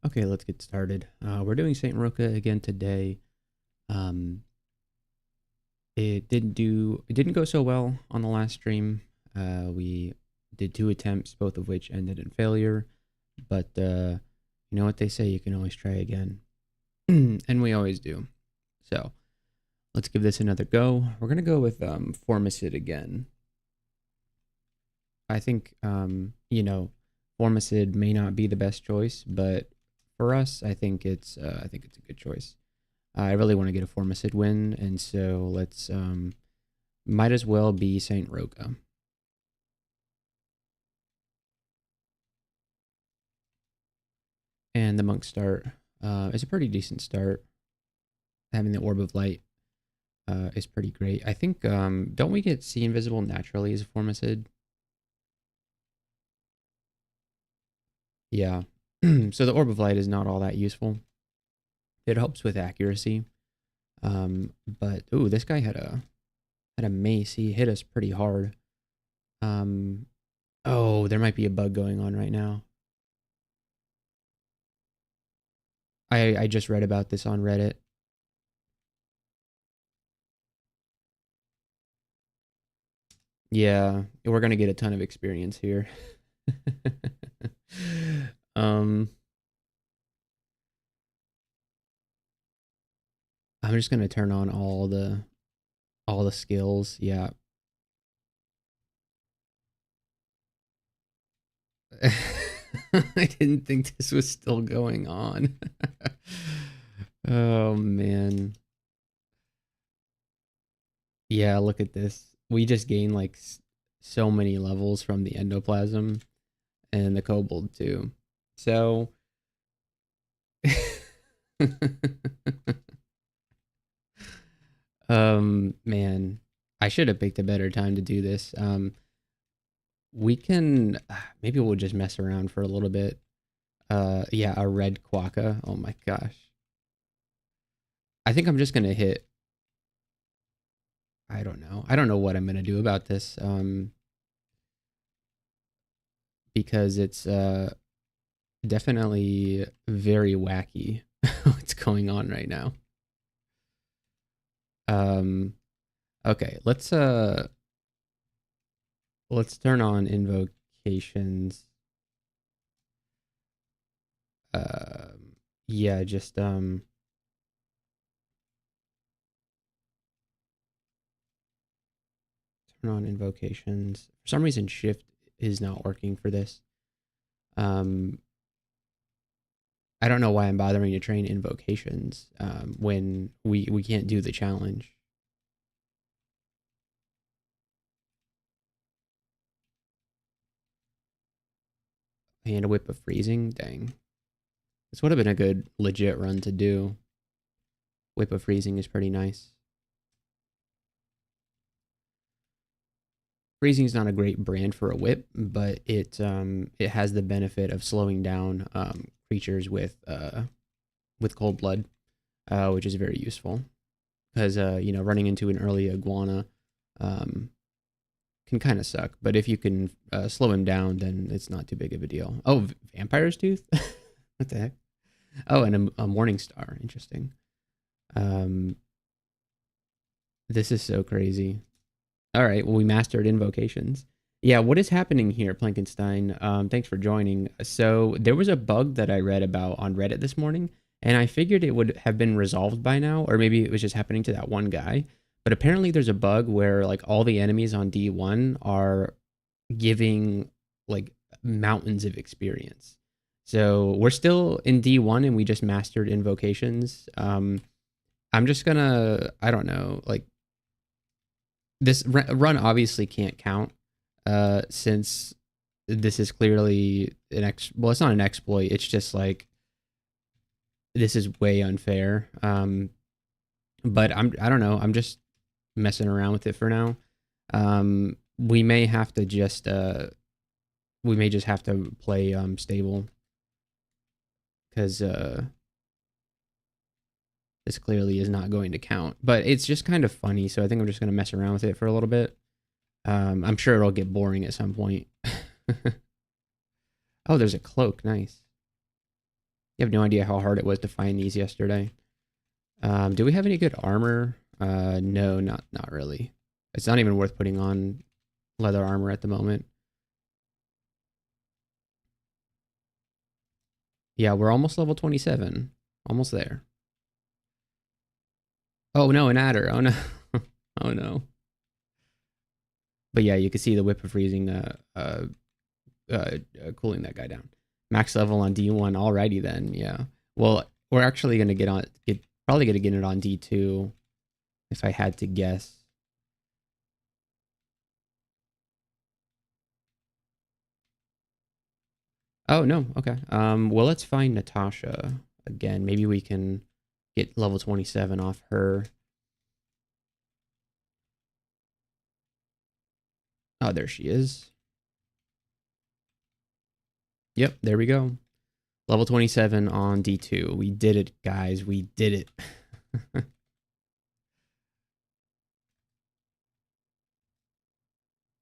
Okay, let's get started. We're doing Saint Roka again today. Um, it didn't go so well on the last stream. We did 2 attempts, both of which ended in failure. But you know what they say, you can always try again. And we always do. So let's give this another go. We're gonna go with Formicid again. I think Formicid may not be the best choice, but for us, I think it's a good choice. I really want to get a Formicid win, and so let's might as well be Saint Roka. And the monk start is a pretty decent start. Having the Orb of Light is pretty great. I think don't we get See Invisible naturally as a Formicid? Yeah. So the Orb of Light is not all that useful. It helps with accuracy. But ooh, this guy had a mace. He hit us pretty hard. Oh, there might be a bug going on right now. I just read about this on Reddit. Yeah, we're gonna get a ton of experience here. um, I'm just gonna turn on all the skills. Yeah. I didn't think this was still going on. Oh man. Yeah, look at this. We just gained like so many levels from the endoplasm and the kobold too. So man, I should have picked a better time to do this. We can maybe we'll just mess around for a little bit. Yeah, a red quokka. Oh my gosh. I think I'm just gonna hit. I don't know. I don't know what I'm gonna do about this. Because it's definitely very wacky what's going on right now. Um, okay, let's turn on invocations. Yeah, just turn on invocations. For some reason, shift is not working for this. Um, I don't know why I'm bothering to train invocations when we can't do the challenge. And a whip of freezing, dang. This would have been a good legit run to do. Whip of freezing is pretty nice. Freezing is not a great brand for a whip, but it has the benefit of slowing down creatures with cold blood, which is very useful because running into an early iguana can kind of suck. But if you can slow him down, then it's not too big of a deal. Oh, vampire's tooth. What the heck? Oh, and a morning star. Interesting. Um, this is so crazy. All right, well, we mastered invocations. Yeah, what is happening here, Plankenstein? Thanks for joining. So there was a bug that I read about on Reddit this morning, and I figured it would have been resolved by now, or maybe it was just happening to that one guy. But apparently there's a bug where like all the enemies on D1 are giving like mountains of experience. So we're still in D1 and we just mastered invocations. I'm just gonna, I don't know, like this run obviously can't count since this is clearly well, it's not an exploit, it's just like this is way unfair. But I don't know, I'm just messing around with it for now. We may have to just we may just have to play stable because this clearly is not going to count, but it's just kind of funny, so I think I'm just going to mess around with it for a little bit. I'm sure it'll get boring at some point. Oh, there's a cloak. Nice. You have no idea how hard it was to find these yesterday. Do we have any good armor? No, not really. It's not even worth putting on leather armor at the moment. Yeah, we're almost level 27. Almost there. Oh no, an adder. Oh no. Oh no. But yeah, you can see the whip of freezing cooling that guy down. Max level on D1 alrighty then. Yeah. Well, we're actually gonna probably gonna get it on D2 if I had to guess. Oh no, okay. Well, let's find Natasha again. Maybe we can get level 27 off her. Oh, there she is. Yep, there we go. Level 27 on D2. We did it, guys. We did it.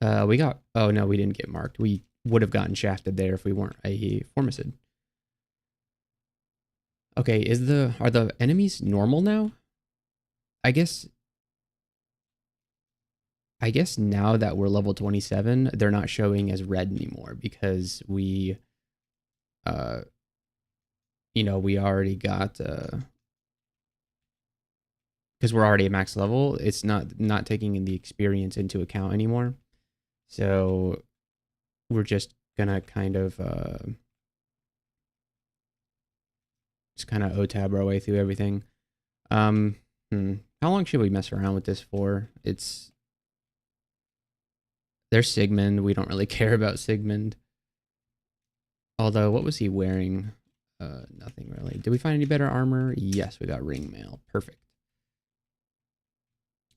We got... Oh, no, we didn't get marked. We would have gotten shafted there if we weren't a Formicid. Okay, are the enemies normal now? I guess now that we're level 27, they're not showing as red anymore because we we already got because we're already at max level, it's not taking in the experience into account anymore. So we're just gonna kind of OTAB our way through everything. How long should we mess around with this for? There's Sigmund. We don't really care about Sigmund. Although, what was he wearing? Nothing really. Did we find any better armor? Yes, we got ring mail. Perfect.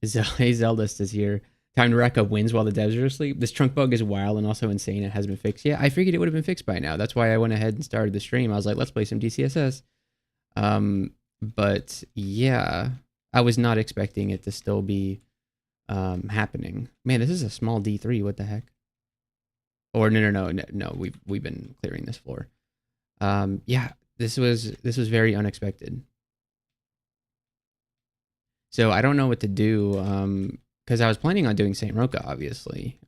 Hey, Zeldust is here. Time to rack up wins while the devs are asleep. This trunk bug is wild and also insane. It hasn't been fixed. Yeah, I figured it would have been fixed by now. That's why I went ahead and started the stream. I was like, let's play some DCSS. But yeah, I was not expecting it to still be happening. Man, this is a small D3. What the heck? Or no. We've been clearing this floor. Yeah, this was very unexpected. So I don't know what to do. Because I was planning on doing Saint Roka, obviously.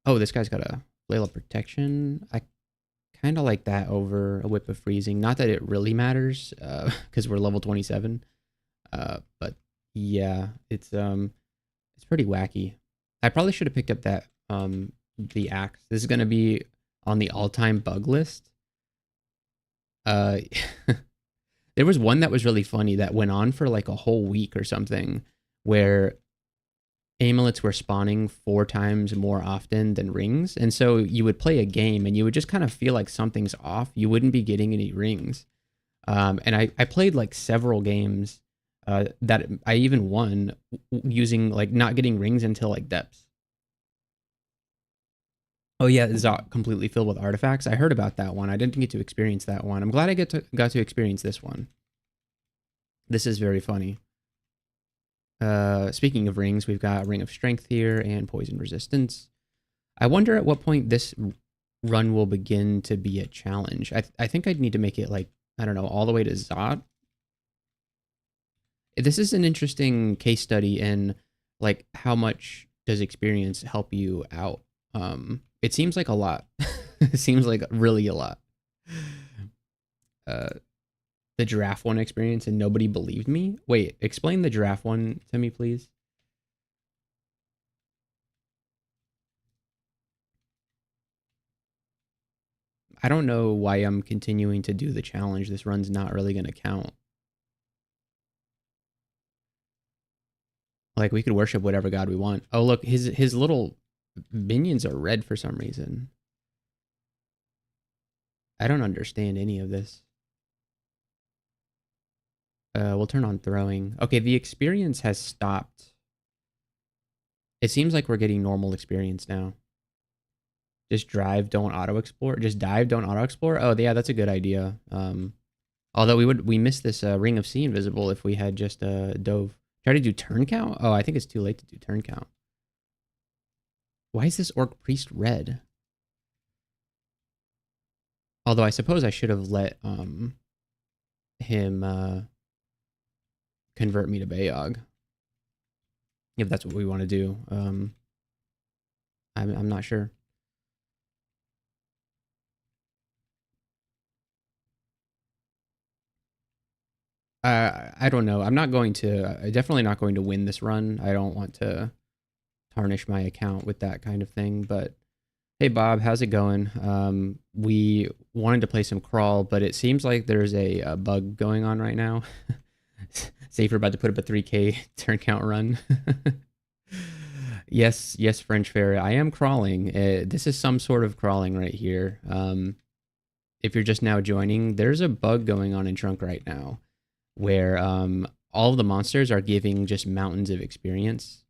Oh, this guy's got a flail of protection. I kind of like that over a whip of freezing. Not that it really matters, because we're level 27. But yeah, it's pretty wacky. I probably should have picked up that the axe. This is gonna be on the all-time bug list. There was one that was really funny that went on for like a whole week or something, where amulets were spawning 4 times more often than rings. And so you would play a game and you would just kind of feel like something's off. You wouldn't be getting any rings. And I played like several games that I even won using like not getting rings until like depths. Oh yeah, it's completely filled with artifacts. I heard about that one. I didn't get to experience that one. I'm glad I got to experience this one. This is very funny. Speaking of rings, we've got Ring of Strength here and Poison Resistance. I wonder at what point this run will begin to be a challenge. I think I'd need to make it like, I don't know, all the way to Zot. This is an interesting case study in like how much does experience help you out. It seems like a lot. It seems like really a lot. The giraffe one experience and nobody believed me. Wait, explain the giraffe one to me, please. I don't know why I'm continuing to do the challenge. This run's not really going to count. Like, we could worship whatever god we want. Oh, look, his little minions are red for some reason. I don't understand any of this. We'll turn on throwing. Okay, the experience has stopped. It seems like we're getting normal experience now. Just drive, don't auto explore. Just dive, don't auto explore. Oh yeah, that's a good idea. Although we missed this ring of sea invisible if we had just dove. Try to do turn count. Oh, I think it's too late to do turn count. Why is this orc priest red? Although I suppose I should have let him convert me to Beogh, if that's what we want to do. I'm not sure. I don't know. I'm not going to. Definitely not going to win this run. I don't want to tarnish my account with that kind of thing. But hey, Bob, how's it going? We wanted to play some crawl, but it seems like there's a bug going on right now. Safer about to put up a 3K turn count run. Yes, yes, French Fairy. I am crawling. This is some sort of crawling right here. If you're just now joining, there's a bug going on in Trunk right now where all of the monsters are giving just mountains of experience.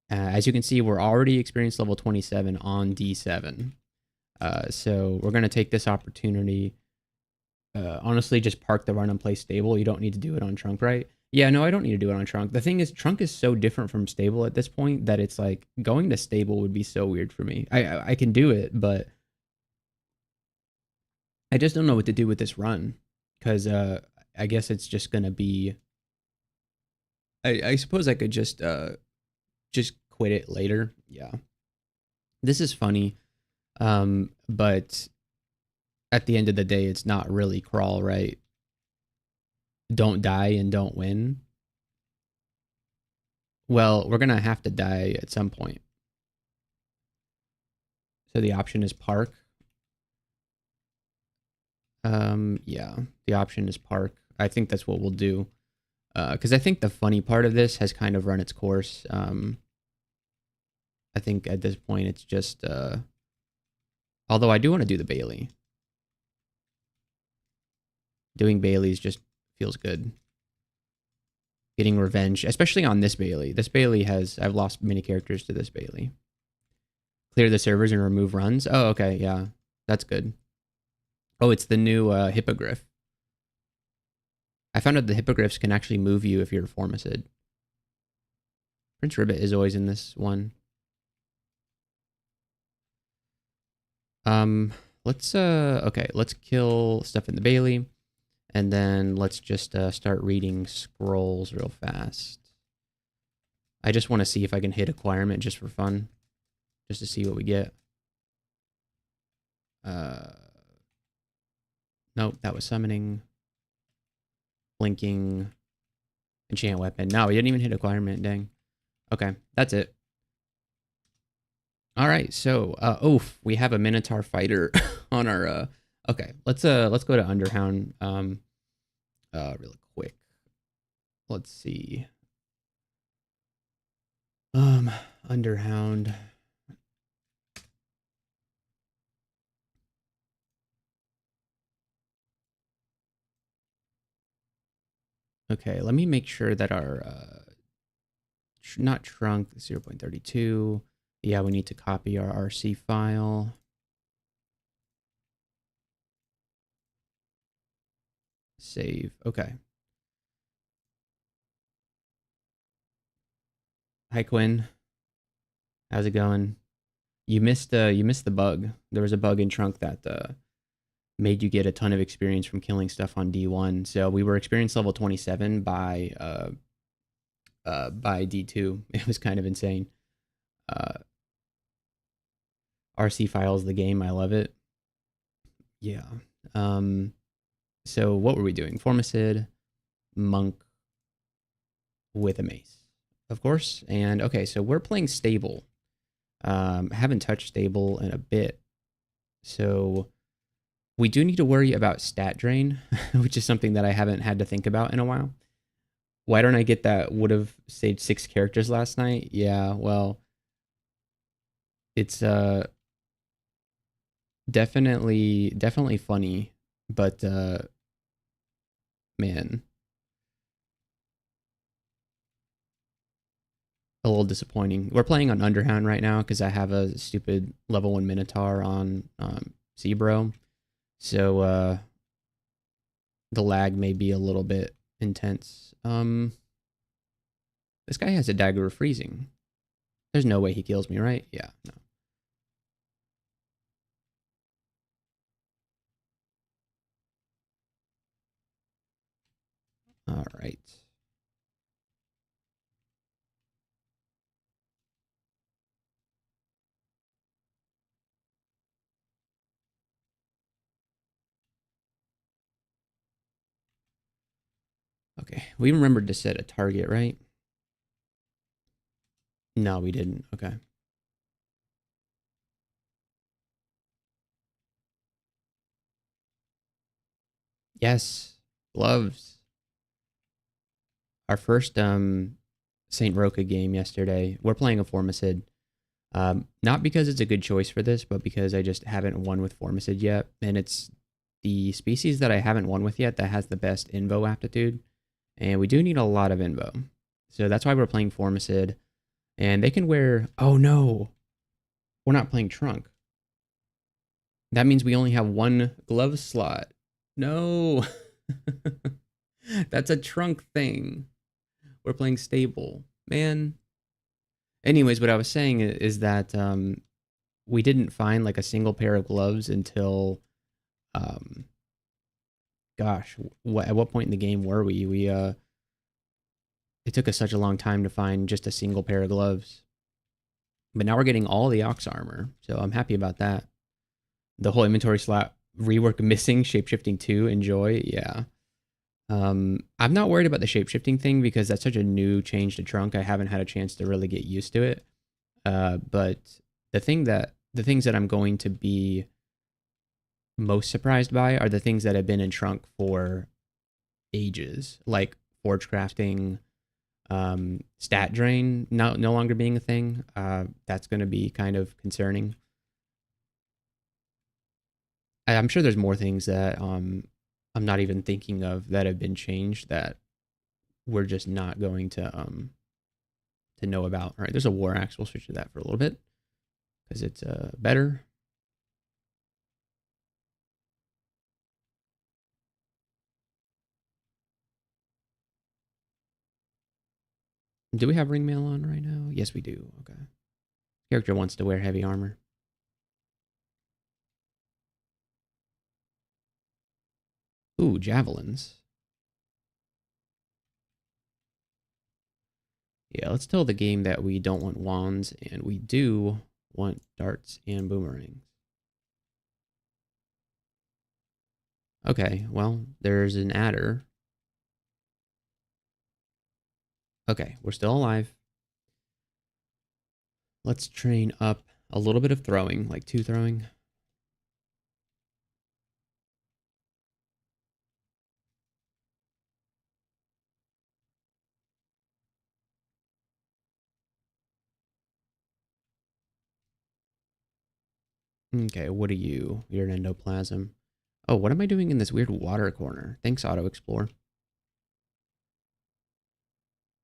As you can see, we're already experience level 27 on D7. So we're going to take this opportunity. Honestly, just park the run and play stable. You don't need to do it on Trunk, right? Yeah, no, I don't need to do it on Trunk. The thing is, Trunk is so different from stable at this point that it's like going to stable would be so weird for me. I can do it, but I just don't know what to do with this run because I guess it's just gonna be. I suppose I could just quit it later. Yeah, this is funny, but at the end of the day, it's not really crawl, right? Don't die and don't win. Well, we're gonna have to die at some point. So the option is park. Yeah, the option is park. I think that's what we'll do. Because I think the funny part of this has kind of run its course. I think at this point it's just, although I do want to do the Bailey. Doing Bailey's just feels good. Getting revenge, especially on this Bailey. This Bailey has, I've lost many characters to this Bailey. Clear the servers and remove runs. Oh, okay, yeah, that's good. Oh, it's the new Hippogriff. I found out the Hippogriffs can actually move you if you're a Formicid. Prince Ribbit is always in this one. Okay, let's kill stuff in the Bailey. And then let's just start reading scrolls real fast. I just want to see if I can hit acquirement just for fun. Just to see what we get. Nope, that was summoning. Blinking. Enchant weapon. No, we didn't even hit acquirement, dang. Okay, that's it. All right, so oof, we have a Minotaur fighter on our okay, let's go to Underhound really quick. Let's see. Underhound. Okay, let me make sure that our not trunk 0.32. Yeah, we need to copy our RC file. Save. Okay. Hi Quinn. How's it going? You missed the bug. There was a bug in trunk that made you get a ton of experience from killing stuff on D1. So we were experience level 27 by D2. It was kind of insane. RC files the game. I love it. Yeah. So what were we doing? Formicid, monk with a mace, of course. And okay, so we're playing stable. Haven't touched stable in a bit. So we do need to worry about stat drain, which is something that I haven't had to think about in a while. Why don't I get that would have saved 6 characters last night? Yeah, well, it's definitely funny, but man, a little disappointing. We're playing on Underhound right now because I have a stupid level 1 Minotaur on Zebro. So the lag may be a little bit intense. This guy has a dagger of freezing. There's no way he kills me, right? Yeah, no. All right. Okay, we remembered to set a target, right? No, we didn't. Okay. Yes, gloves. Our first Saint Roka game yesterday. We're playing a Formicid. Not because it's a good choice for this, but because I just haven't won with Formicid yet, and it's the species that I haven't won with yet that has the best invo aptitude, and we do need a lot of invo. So that's why we're playing Formicid, and they can wear. Oh no, we're not playing Trunk. That means we only have one glove slot. No, that's a Trunk thing. We're playing stable, man. Anyways, what I was saying is that we didn't find like a single pair of gloves until um gosh, at what point in the game were we? It took us such a long time to find just a single pair of gloves. But now we're getting all the ox armor, so I'm happy about that. The whole inventory slot rework missing, shapeshifting 2, enjoy. Yeah. I'm not worried about the shapeshifting thing because that's such a new change to Trunk. I haven't had a chance to really get used to it. But the things that I'm going to be most surprised by are the things that have been in Trunk for ages, like forge crafting, stat drain no longer being a thing. That's going to be kind of concerning. I'm sure there's more things that I'm not even thinking of that have been changed that we're just not going to know about. All right, there's a war axe. We'll switch to that for a little bit because it's better. Do we have ring mail on right now? Yes, we do. Okay. Character wants to wear heavy armor. Ooh, javelins. Yeah, let's tell the game that we don't want wands and we do want darts and boomerangs. Okay, well, there's an adder. Okay, we're still alive. Let's train up a little bit of throwing, like 2 throwing. Okay, what are you? You're an endoplasm. Oh, what am I doing in this weird water corner? Thanks, Auto Explore.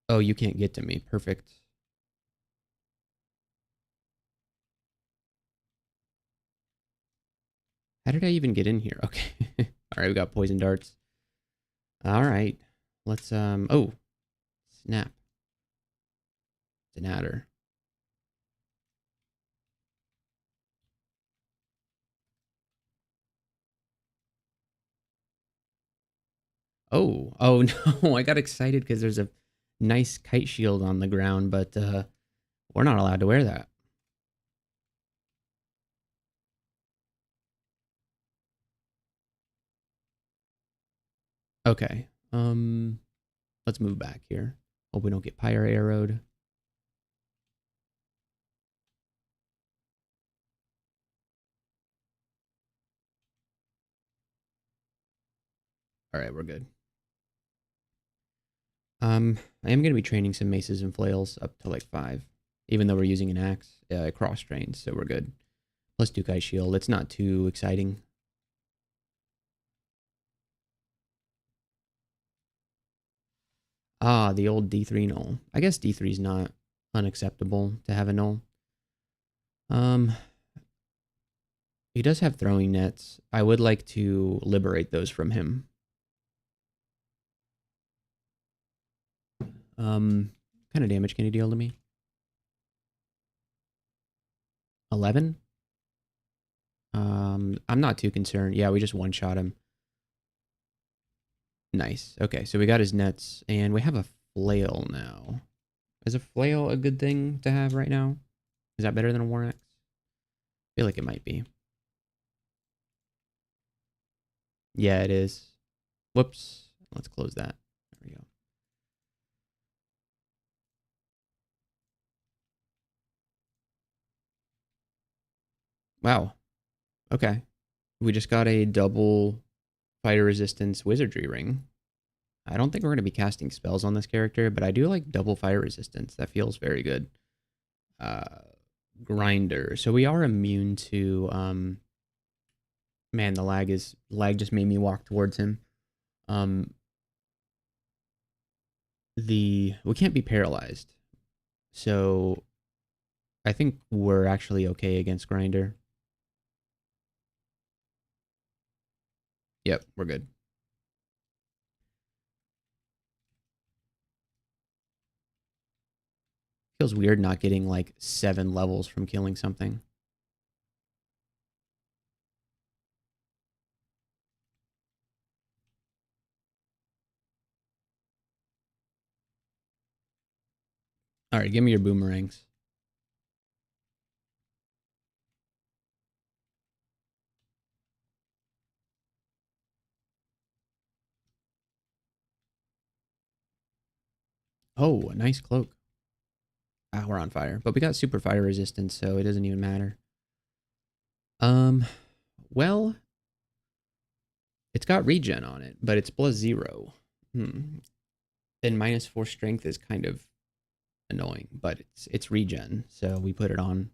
Oh, you can't get to me. Perfect. How did I even get in here? Okay. All right, we got poison darts. All right. Let's oh, snap. It's an adder. Oh no, I got excited because there's a nice kite shield on the ground, but we're not allowed to wear that. Okay. Let's move back here. Hope we don't get pyre arrowed. All right, we're good. I am going to be training some maces and flails up to like 5, even though we're using an axe. Cross trains, so we're good. Let's do kite shield. It's not too exciting. Ah, the old D3 null. I guess D3 is not unacceptable to have a null. Um, he does have throwing nets. I would like to liberate those from him. What kind of damage can he deal to me? 11? I'm not too concerned. Yeah, we just one-shot him. Nice. Okay, so we got his nets, and we have a flail now. Is a flail a good thing to have right now? Is that better than a war axe? I feel like it might be. Yeah, it is. Whoops. Let's close that. There we go. Wow. Okay. We just got a double fire resistance wizardry ring. I don't think we're going to be casting spells on this character, but I do like double fire resistance. That feels very good. Uh, Grinder. So we are immune to man, the lag just made me walk towards him. Um we can't be paralyzed. So I think we're actually okay against Grinder. Yep, we're good. Feels weird not getting like 7 levels from killing something. All right, give me your boomerangs. Oh, a nice cloak. Ah, we're on fire. But we got super fire resistance, so it doesn't even matter. Um, well, it's got regen on it, but it's +0. And -4 strength is kind of annoying, but it's regen, so we put it on.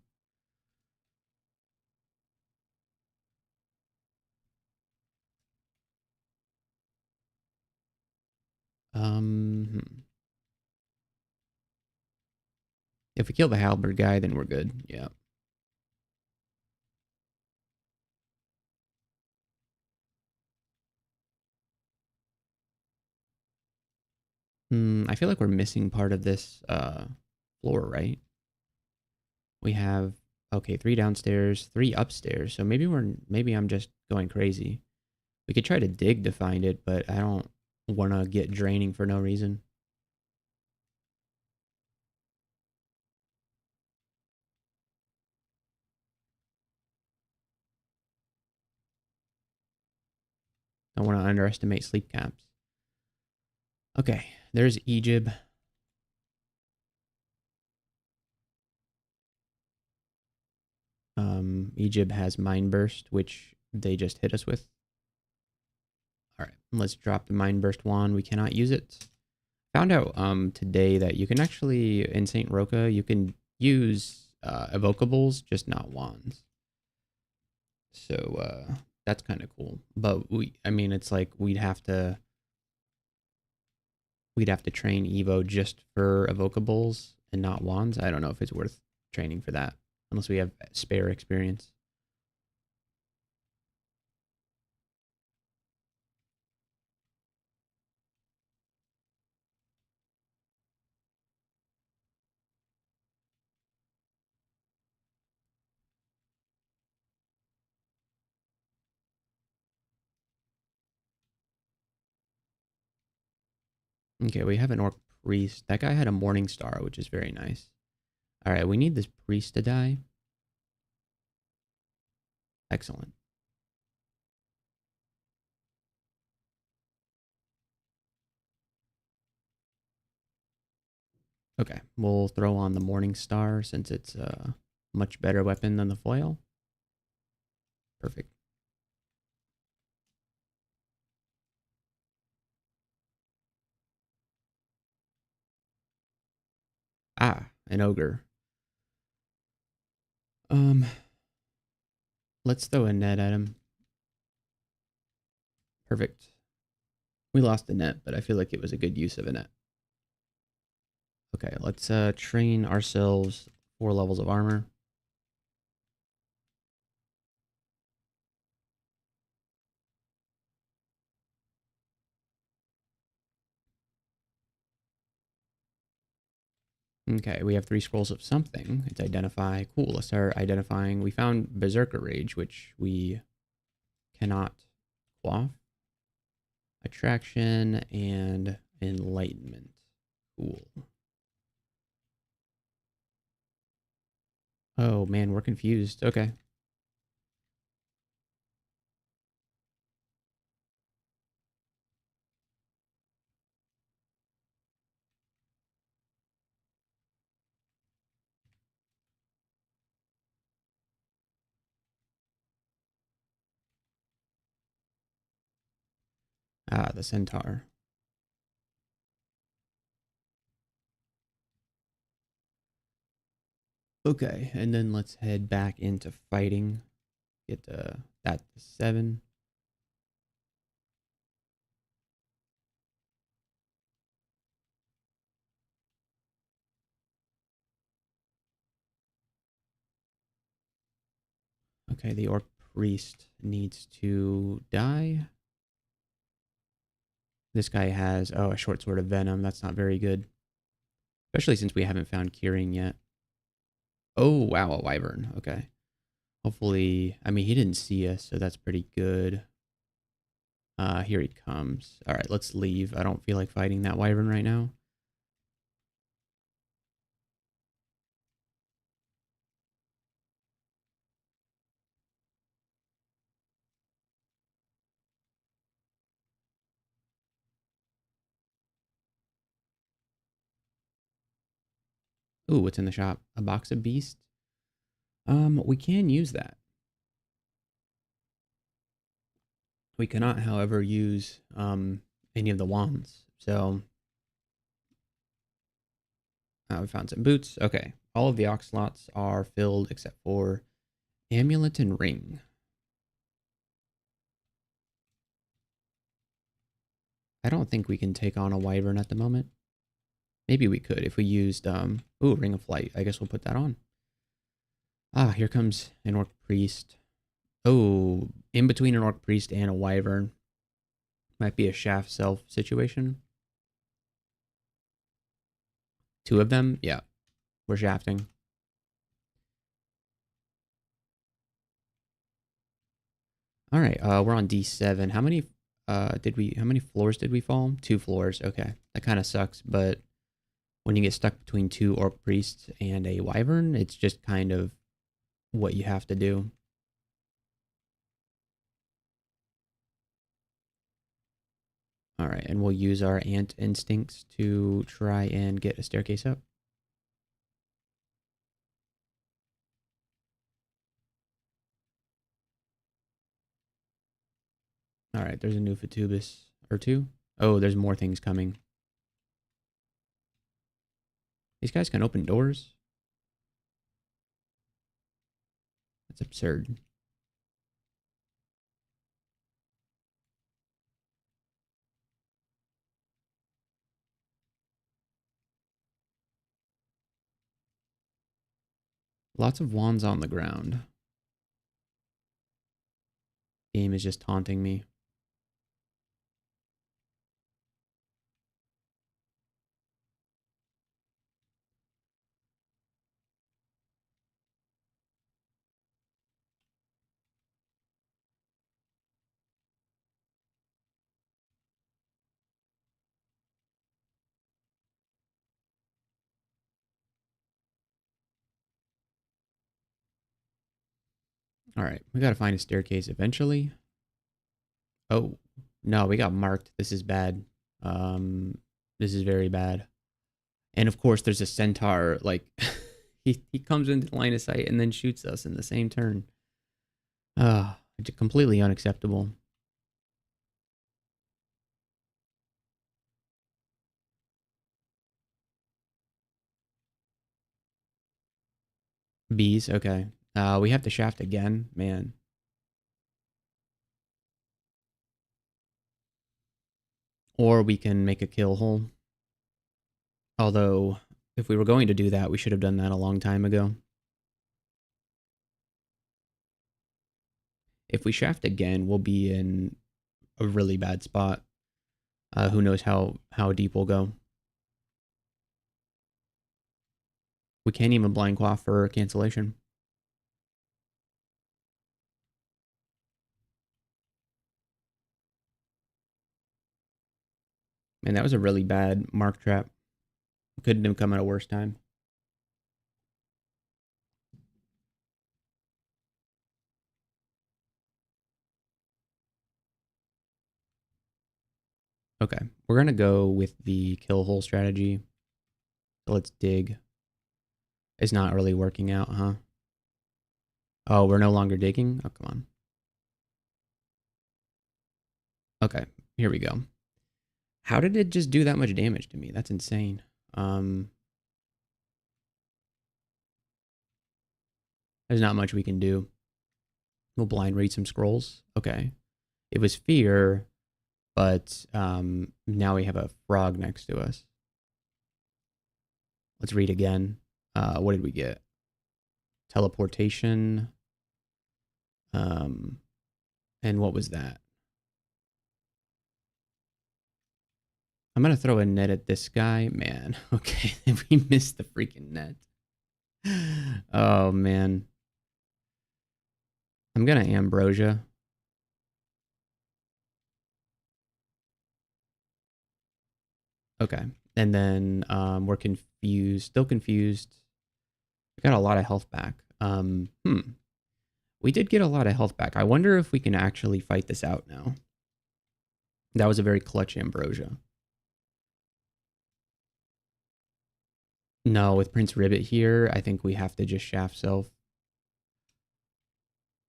If we kill the halberd guy, then we're good. Yeah. I feel like we're missing part of this floor, right? We have okay, 3 downstairs, 3 upstairs. So maybe I'm just going crazy. We could try to dig to find it, but I don't want to get draining for no reason. Don't want to underestimate sleep caps. Okay, there's Egypt. Egypt has Mind Burst, which they just hit us with. All right, let's drop the Mind Burst wand. We cannot use it. Found out today that you can actually, in St. Roka, you can use evocables, just not wands. So that's kind of cool. But I mean, it's like we'd have to train Evo just for evocables and not wands. I don't know if it's worth training for that unless we have spare experience. Okay, we have an orc priest. That guy had a morning star, which is very nice. All right, we need this priest to die. Excellent. Okay, we'll throw on the morning star since it's a much better weapon than the flail. Perfect. Ah, an ogre. Um, let's throw a net at him. Perfect. We lost the net, but I feel like it was a good use of a net. Okay, let's train ourselves 4 levels of armor. Okay, we have 3 scrolls of something. It's identify. Cool, let's start identifying. We found Berserker Rage, which we cannot quaff. Attraction and enlightenment. Cool. Oh man, we're confused. Okay. Ah, the centaur. Okay, and then let's head back into fighting. Get that to 7. Okay, the orc priest needs to die. This guy has, oh, a short sword of venom. That's not very good. Especially since we haven't found curing yet. Oh, wow, a wyvern. Okay. Hopefully, I mean, he didn't see us, so that's pretty good. Here he comes. All right, let's leave. I don't feel like fighting that wyvern right now. Ooh, what's in the shop? A box of beast? We can use that. We cannot, however, use any of the wands. So we found some boots. Okay, all of the ox slots are filled except for amulet and ring. I don't think we can take on a wyvern at the moment. Maybe we could if we used ooh, ring of flight. I guess we'll put that on. Ah, here comes an orc priest. Oh, in between an orc priest and a wyvern. Might be a shaft self situation. 2 of them? Yeah. We're shafting. All right, we're on D7. How many floors did we fall? 2 floors. Okay. That kind of sucks, but when you get stuck between 2 orc priests and a wyvern, it's just kind of what you have to do. All right, and we'll use our ant instincts to try and get a staircase up. All right, there's a new Phatubus or 2. Oh, there's more things coming. These guys can open doors? That's absurd. Lots of wands on the ground. Game is just taunting me. All right, we got to find a staircase eventually. Oh, no, we got marked. This is bad. This is very bad. And of course, there's a centaur. Like, he comes into line of sight and then shoots us in the same turn. Completely unacceptable. Bees, okay. We have to shaft again, man. Or we can make a kill hole. Although, if we were going to do that, we should have done that a long time ago. If we shaft again, we'll be in a really bad spot. Who knows how deep we'll go. We can't even blind quaff for cancellation. Man, that was a really bad mark trap. Couldn't have come at a worse time. Okay, we're gonna go with the kill hole strategy. So let's dig. It's not really working out, huh? Oh, we're no longer digging? Oh, come on. Okay, here we go. How did it just do that much damage to me? That's insane. There's not much we can do. We'll blind read some scrolls. Okay. It was fear, but now we have a frog next to us. Let's read again. What did we get? Teleportation. Um, and what was that? I'm gonna throw a net at this guy. Man, okay. We missed the freaking net. Oh man. I'm gonna ambrosia. Okay. And then we're confused, still confused. We got a lot of health back. We did get a lot of health back. I wonder if we can actually fight this out now. That was a very clutch ambrosia. No, with Prince Ribbit here, I think we have to just shaft self.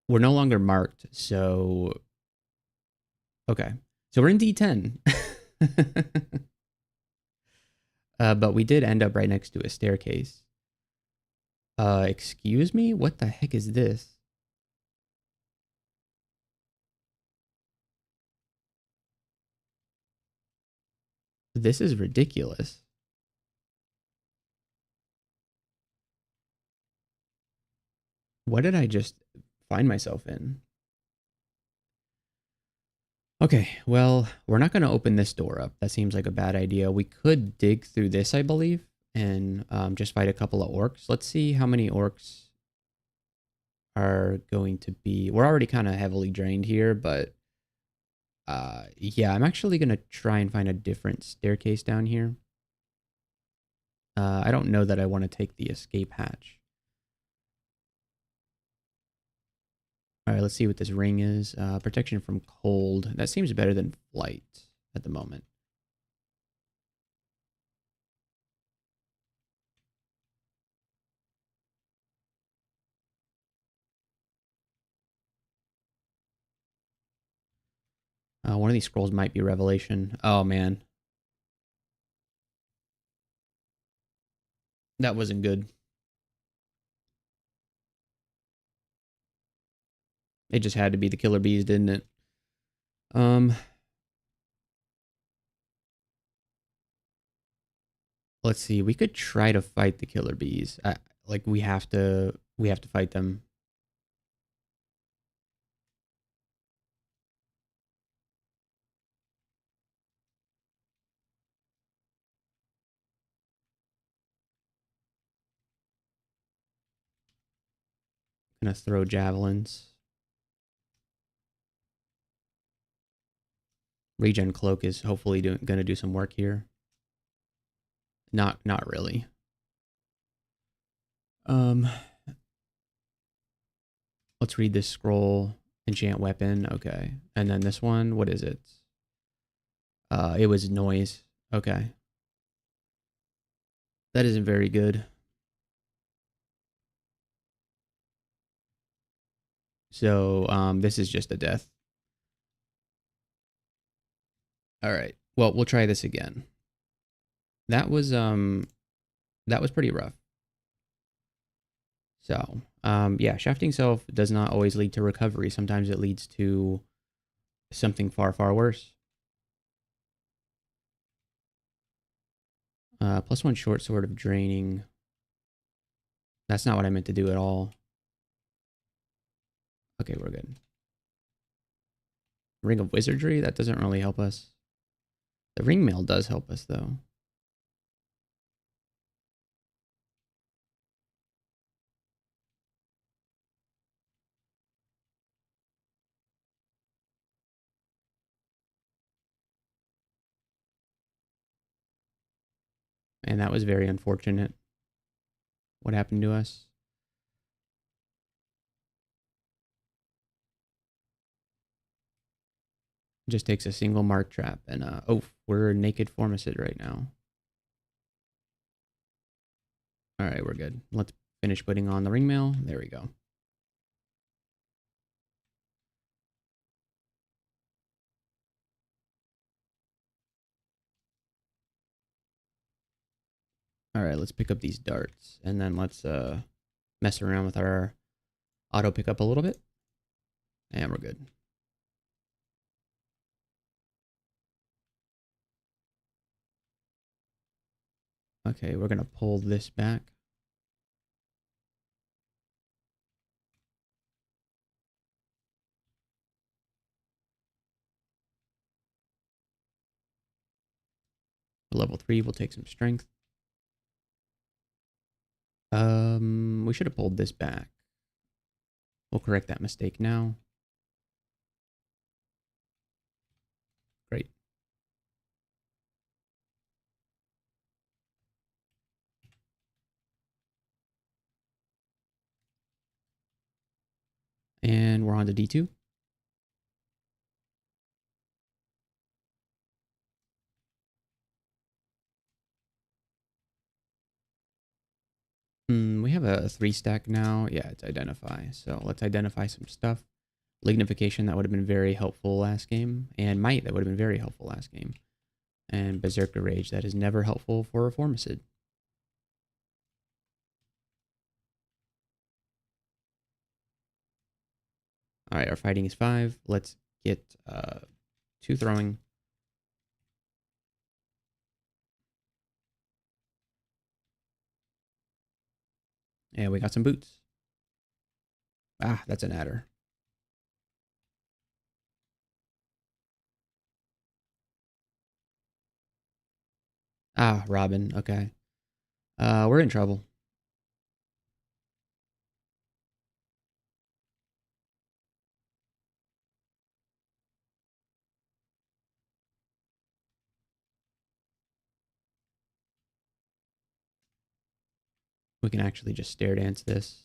We're no longer marked, so... Okay. So we're in D10. But we did end up right next to a staircase. Excuse me? What the heck is this? This is ridiculous. What did I just find myself in? Okay, well, we're not going to open this door up. That seems like a bad idea. We could dig through this, I believe, and just fight a couple of orcs. Let's see how many orcs are going to be. We're already kind of heavily drained here, but yeah, I'm actually going to try and find a different staircase down here. I don't know that I want to take the escape hatch. All right, let's see what this ring is. Protection from cold. That seems better than flight at the moment. One of these scrolls might be Revelation. Oh, man. That wasn't good. It just had to be the killer bees, didn't it? Um, let's see. We could try to fight the killer bees. Like we have to fight them. Gonna throw javelins. Regen cloak is hopefully gonna do some work here. Not really. Um, let's read this scroll. Enchant weapon. Okay, and then this one. What is it? It was noise. Okay, that isn't very good. So this is just a death. All right. Well, we'll try this again. That was pretty rough. So, yeah, shafting self does not always lead to recovery. Sometimes it leads to something far, far worse. +1 short sword of draining. That's not what I meant to do at all. Okay, we're good. Ring of wizardry, that doesn't really help us. The ring mail does help us though. And that was very unfortunate. What happened to us? Just takes a single mark trap. And, oh, we're naked formicid right now. All right, we're good. Let's finish putting on the ring mail. There we go. All right, let's pick up these darts. And then let's mess around with our auto pickup a little bit. And we're good. Okay, we're going to pull this back. Level 3, we'll take some strength. We should have pulled this back. We'll correct that mistake now. Great. And we're on to D2. We have a 3 stack now. Yeah, it's identify. So let's identify some stuff. Lignification, that would have been very helpful last game. And Might, that would have been very helpful last game. And Berserker Rage, that is never helpful for a Formicid. All right, our fighting is 5. Let's get 2 throwing. And we got some boots. Ah, that's an adder. Ah, Robin. Okay. We're in trouble. We can actually just stare dance this.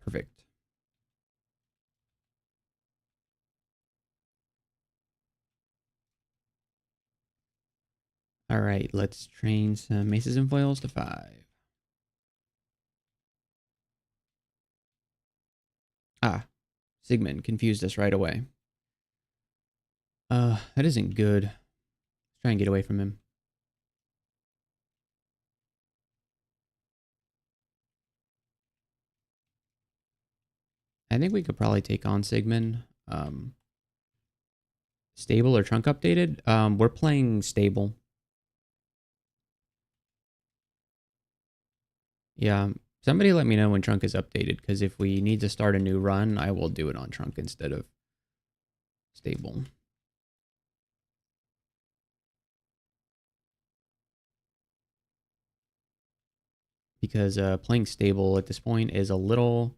Perfect. All right, let's train some maces and foils to 5. Ah, Sigmund confused us right away. That isn't good. Let's try and get away from him. I think we could probably take on Sigmund. Stable or trunk updated? We're playing stable. Yeah, somebody let me know when trunk is updated, because if we need to start a new run, I will do it on trunk instead of stable. Because playing stable at this point is a little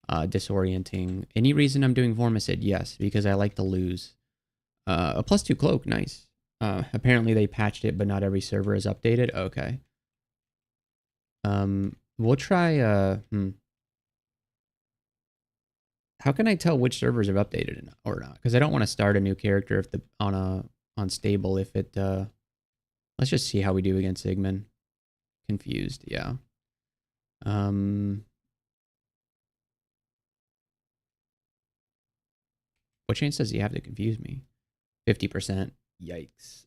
disorienting. Any reason I'm doing Formicid? Yes, because I like to lose. A +2 cloak, nice. Apparently they patched it, but not every server is updated. Okay. We'll try. How can I tell which servers have updated or not? Because I don't want to start a new character if on stable if it. Let's just see how we do against Sigmund. Confused, yeah. What chance does he have to confuse me? 50%. Yikes.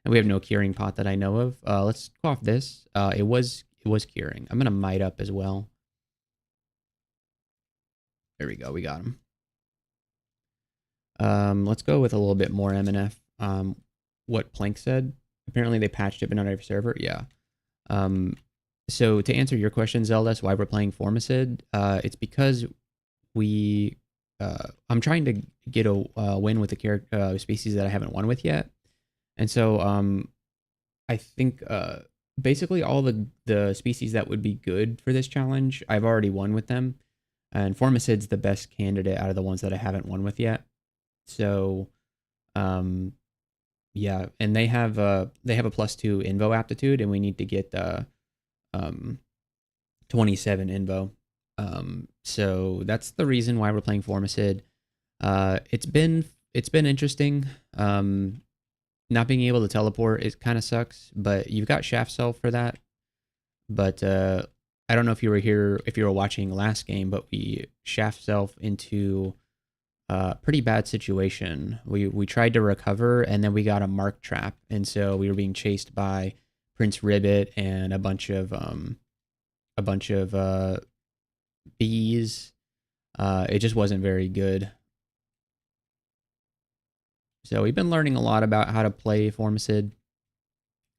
And we have no curing pot that I know of. Let's go off this. It was curing. I'm gonna might up as well. There we go. We got him. Let's go with a little bit more MNF. What Plank said. Apparently they patched it, but not every server. Yeah. So to answer your question, Zelda, why we're playing Formicid, it's because we. I'm trying to get a win with a character species that I haven't won with yet, and so I think basically all the species that would be good for this challenge, I've already won with them, and Formicid's the best candidate out of the ones that I haven't won with yet. So, um, yeah, and they have a +2 invo aptitude, and we need to get um 27 invo. So that's the reason why we're playing Formicid. It's been interesting. Not being able to teleport, it kind of sucks, but you've got Shaft Self for that. But I don't know if you were here, if you were watching last game, but we Shaft Self into a pretty bad situation. We tried to recover, and then we got a mark trap, and so we were being chased by Prince Ribbit and a bunch of bees. It just wasn't very good. So we've been learning a lot about how to play Formicid,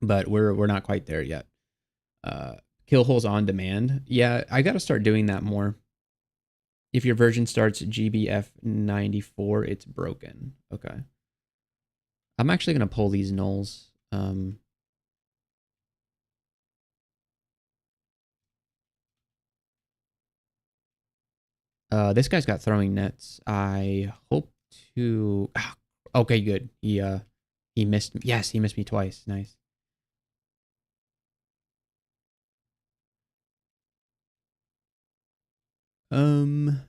but we're not quite there yet. Kill holes on demand. Yeah, I got to start doing that more. If your version starts GBF94, it's broken. Okay. I'm actually going to pull these nulls. This guy's got throwing nets. I hope to... okay, good. He missed me. Yes, he missed me twice. Nice. Um,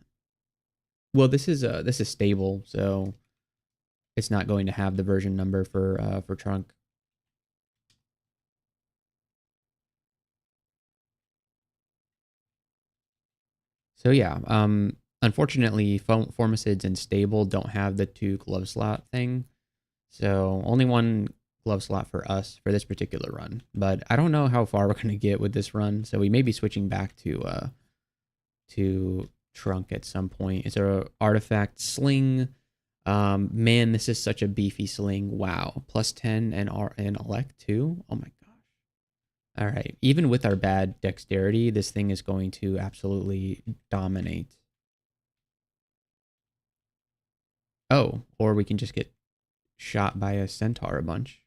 well, this is stable, so it's not going to have the version number for trunk. So yeah, unfortunately, Formicids and Stable don't have the 2 glove slot thing. So only 1 glove slot for us for this particular run. But I don't know how far we're gonna get with this run. So we may be switching back to trunk at some point. It's a artifact sling. Man, this is such a beefy sling. Wow. +10 and elect too. Oh my gosh. All right. Even with our bad dexterity, this thing is going to absolutely dominate. Oh, or we can just get shot by a centaur a bunch.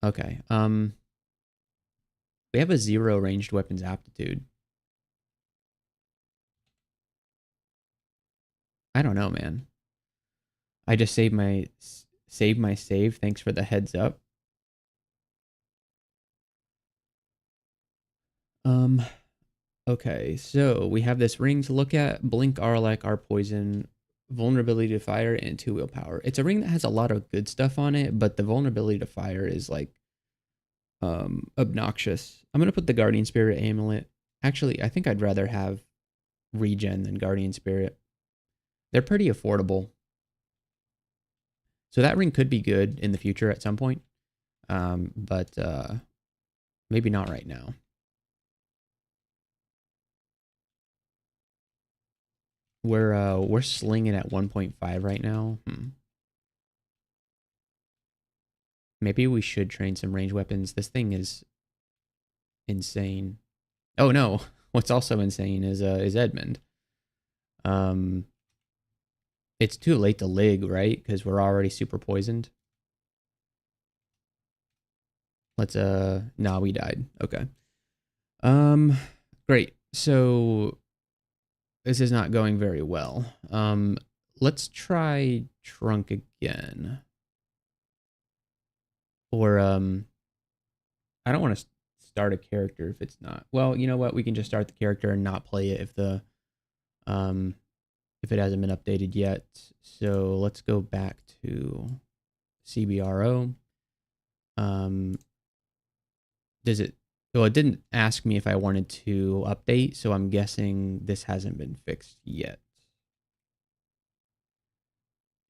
Okay. We have a 0 ranged weapons aptitude. I don't know, man. I just saved my save. Thanks for the heads up. Um okay, so we have this ring to look at. Blink, Arlek, our poison, vulnerability to fire, and 2 willpower. It's a ring that has a lot of good stuff on it, but the vulnerability to fire is like obnoxious. I'm gonna put the Guardian Spirit amulet. Actually, I think I'd rather have regen than Guardian Spirit. They're pretty affordable. So that ring could be good in the future at some point. But maybe not right now. We're slinging at 1.5 right now. Maybe we should train some range weapons. This thing is insane. Oh no, what's also insane is Edmund. Um it's too late to lig, right? Because we're already super poisoned. Let's nah, we died. Okay. Um great. So this is not going very well. Let's try trunk again. Or I don't want to start a character if it's not. Well, you know what? We can just start the character and not play it um if it hasn't been updated yet. So let's go back to CBRO. Um does it well, it didn't ask me if I wanted to update, so I'm guessing this hasn't been fixed yet.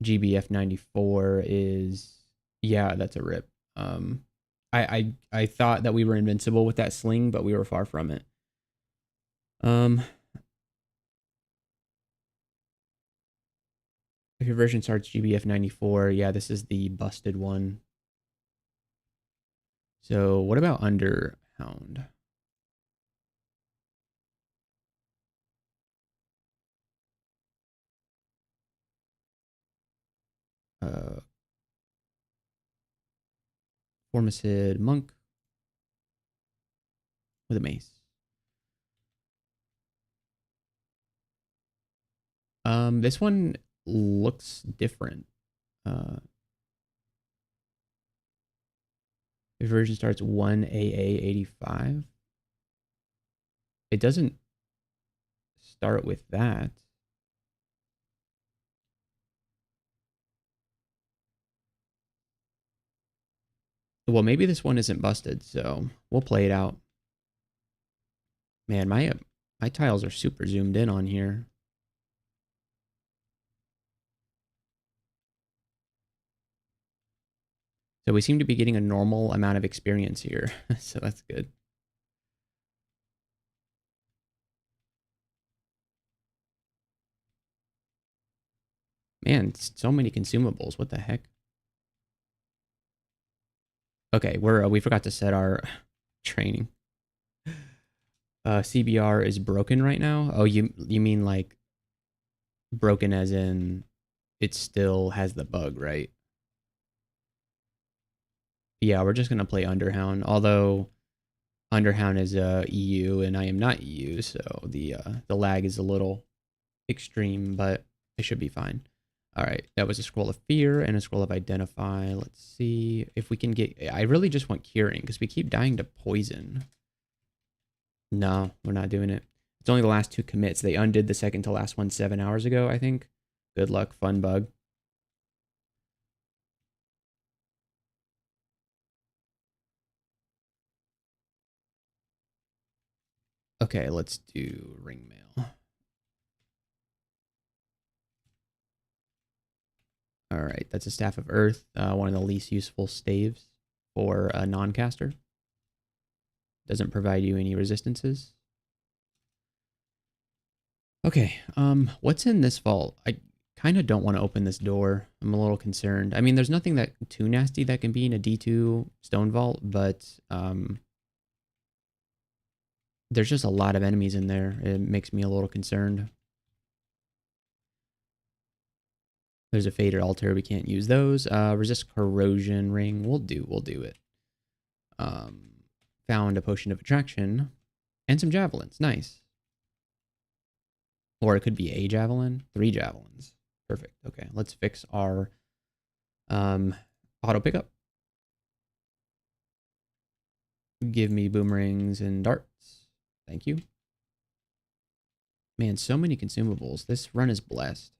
GBF 94 is yeah, that's a rip. I thought that we were invincible with that sling, but we were far from it. Um, if your version starts GBF 94, yeah, this is the busted one. So what about Underhound? Formicid monk with a mace. This one looks different. The version starts 1AA85. It doesn't start with that. Well, maybe this one isn't busted, so we'll play it out. Man, my tiles are super zoomed in on here. So we seem to be getting a normal amount of experience here, so that's good. Man, so many consumables. What the heck? Okay, we forgot to set our training. CBR is broken right now. Oh, you mean like broken as in it still has the bug, right? Yeah, we're just gonna play Underhound. Although Underhound is EU and I am not EU, so the lag is a little extreme, but it should be fine. All right, that was a scroll of fear and a scroll of identify. Let's see if we can get. I really just want curing because we keep dying to poison. No, we're not doing it. It's only the last 2 commits. They undid the second to last one 7 hours ago, I think. Good luck, fun bug. Okay, let's do ring mail. All right, that's a Staff of Earth, one of the least useful staves for a non-caster. Doesn't provide you any resistances. Okay, what's in this vault? I kind of don't want to open this door. I'm a little concerned. I mean, there's nothing that too nasty that can be in a D2 stone vault, but there's just a lot of enemies in there. It makes me a little concerned. There's a faded altar. We can't use those. Resist corrosion ring. We'll do it. Found a potion of attraction and some javelins. Nice. Or it could be a javelin. 3 javelins. Perfect. Okay, let's fix our auto pickup. Give me boomerangs and darts. Thank you. Man, so many consumables. This run is blessed.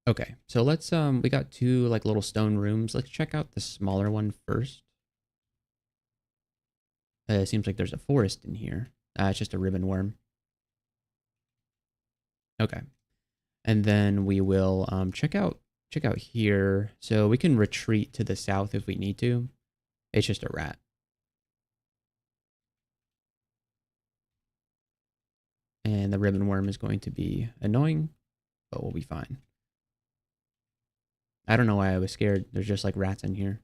Okay, so let's we got 2 like little stone rooms. Let's check out the smaller one first. It seems like there's a forest in here. It's just a ribbon worm. Okay. And then we will check out here. So we can retreat to the south if we need to. It's just a rat. And the ribbon worm is going to be annoying, but we'll be fine. I don't know why I was scared. There's just like rats in here.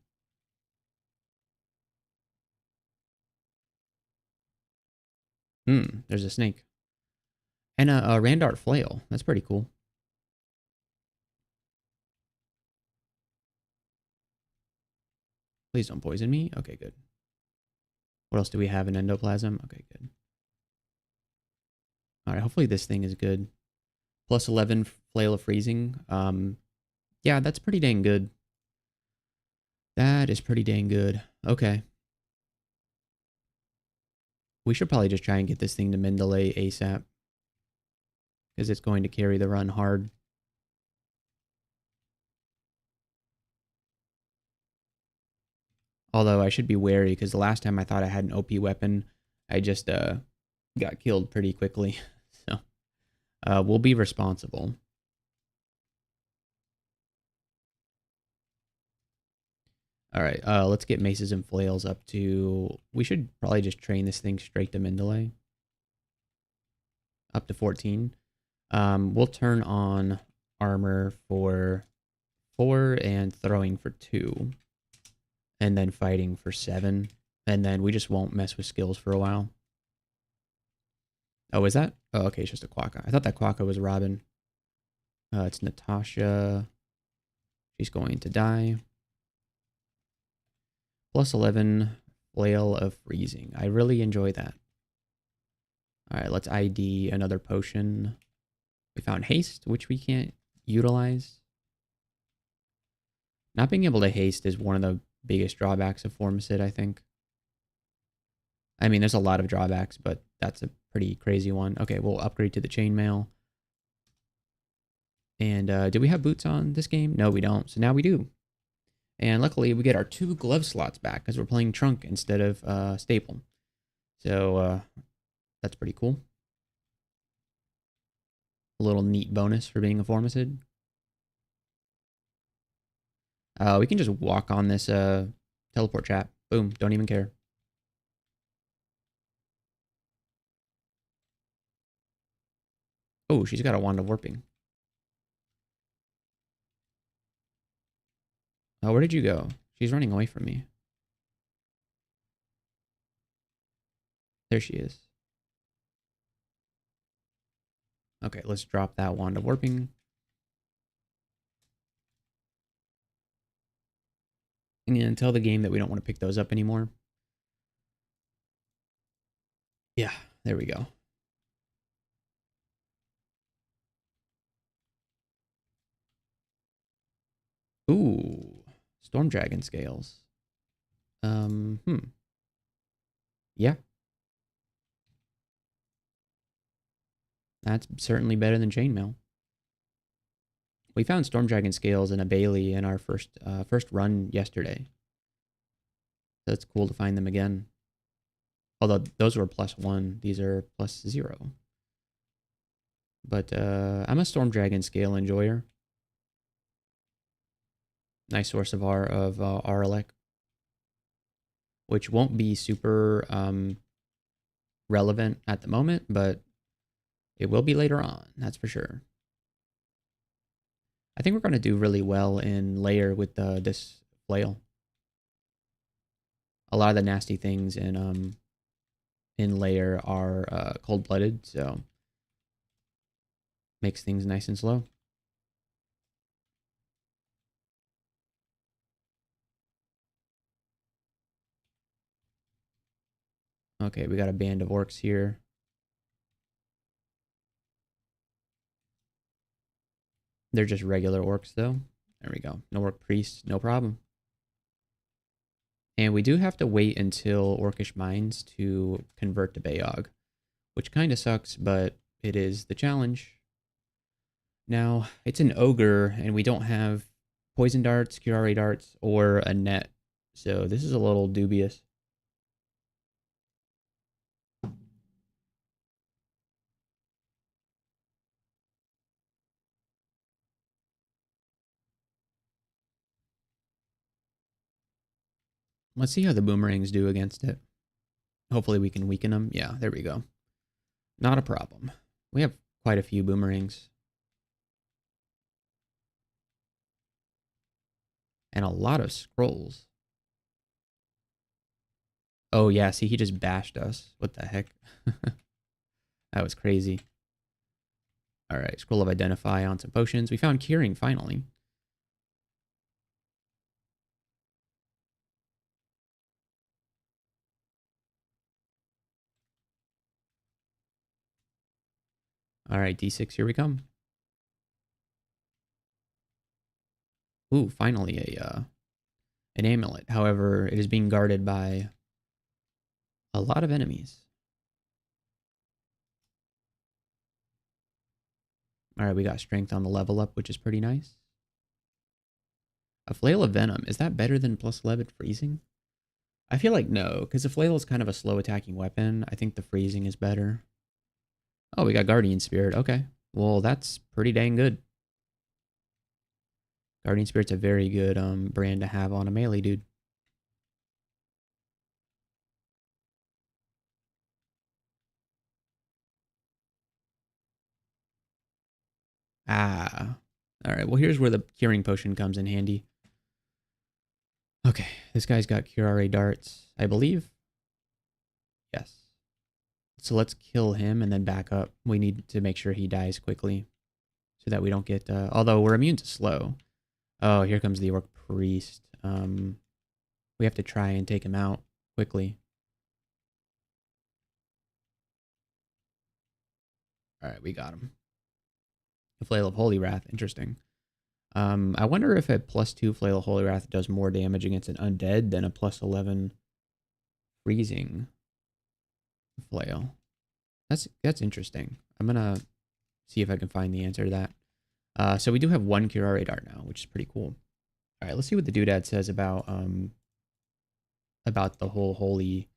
There's a snake. And a Randart flail. That's pretty cool. Please don't poison me. Okay, good. What else do we have in endoplasm? Okay, good. All right, hopefully this thing is good. Plus 11 flail of freezing. Yeah, that's pretty dang good. That is pretty dang good. Okay. We should probably just try and get this thing to Mendeley ASAP. Because it's going to carry the run hard. Although I should be wary because the last time I thought I had an OP weapon, I just got killed pretty quickly. So we'll be responsible. All right, let's get maces and flails up to... We should probably just train this thing straight to Mendeley. Up to 14. We'll turn on armor for 4 and throwing for 2. And then fighting for 7. And then we just won't mess with skills for a while. Oh, is that? Oh, okay, it's just a Quokka. I thought that Quokka was Robin. It's Natasha. She's going to die. Plus 11 Flail of Freezing. I really enjoy that. Alright, let's ID another potion. We found Haste, which we can't utilize. Not being able to haste is one of the biggest drawbacks of Formicid, I think. I mean, there's a lot of drawbacks, but that's a pretty crazy one. Okay, we'll upgrade to the chainmail. And do we have boots on this game? No, we don't. So now we do. And luckily, we get our 2 glove slots back because we're playing Trunk instead of Staple. So that's pretty cool. A little neat bonus for being a Formicid. We can just walk on this teleport trap. Boom, don't even care. Oh, she's got a wand of warping. Oh, where did you go? She's running away from me. There she is. Okay, let's drop that wand of warping. And tell the game that we don't want to pick those up anymore. Yeah, there we go. Ooh, Storm Dragon scales. Yeah. That's certainly better than chainmail. We found Storm Dragon scales in a Bailey in our first run yesterday. So it's cool to find them again. Although those were +1, these are +0. But I'm a Storm Dragon scale enjoyer. Nice source of Aralek, which won't be super relevant at the moment, but it will be later on, that's for sure. I think we're going to do really well in layer with this flail. A lot of the nasty things in layer are cold-blooded, so makes things nice and slow. Okay, we got a band of orcs here. They're just regular orcs, though. There we go. No orc priests, no problem. And we do have to wait until Orcish Mines to convert to Beogh, which kind of sucks, but it is the challenge. Now, it's an ogre, and we don't have poison darts, curare darts, or a net, so this is a little dubious. Let's see how the boomerangs do against it. Hopefully we can weaken them. Yeah, there we go. Not a problem. We have quite a few boomerangs. And a lot of scrolls. Oh yeah, see, he just bashed us. What the heck? That was crazy. Alright, Scroll of Identify on some potions. We found Curing, finally. Alright, D6, here we come. Ooh, finally an amulet. However, it is being guarded by a lot of enemies. Alright, we got strength on the level up, which is pretty nice. A Flail of Venom. Is that better than +11 freezing? I feel like no, because the Flail is kind of a slow attacking weapon. I think the freezing is better. Oh, we got Guardian Spirit. Okay. Well, that's pretty dang good. Guardian Spirit's a very good brand to have on a melee dude. Ah. Alright, well here's where the Curing Potion comes in handy. Okay, this guy's got Curare darts, I believe. Yes. So let's kill him and then back up. We need to make sure he dies quickly so that we don't get... although we're immune to slow. Oh, here comes the Orc Priest. We have to try and take him out quickly. All right, we got him. The Flail of Holy Wrath. Interesting. I wonder if a +2 Flail of Holy Wrath does more damage against an undead than a +11 freezing flail. That's interesting. I'm gonna see if I can find the answer to that. So we do have one Curare Dart now, which is pretty cool. All right, let's see what the doodad says about the whole holy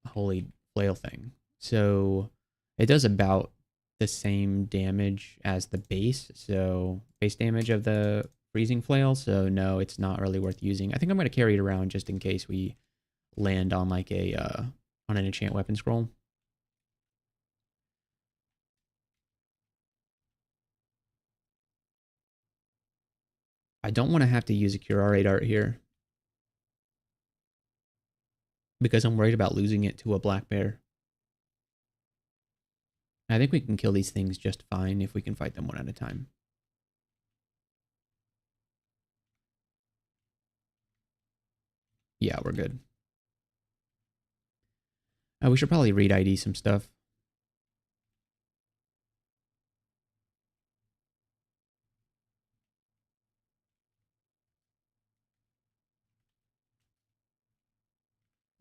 flail thing. So it does about the same damage as the base, so base damage of the freezing flail. So no, it's not really worth using. I think I'm going to carry it around just in case we land on like a on an enchant weapon scroll. I don't want to have to use a Curare Dart here because I'm worried about losing it to a black bear. I think we can kill these things just fine if we can fight them one at a time. Yeah, we're good. We should probably read ID some stuff.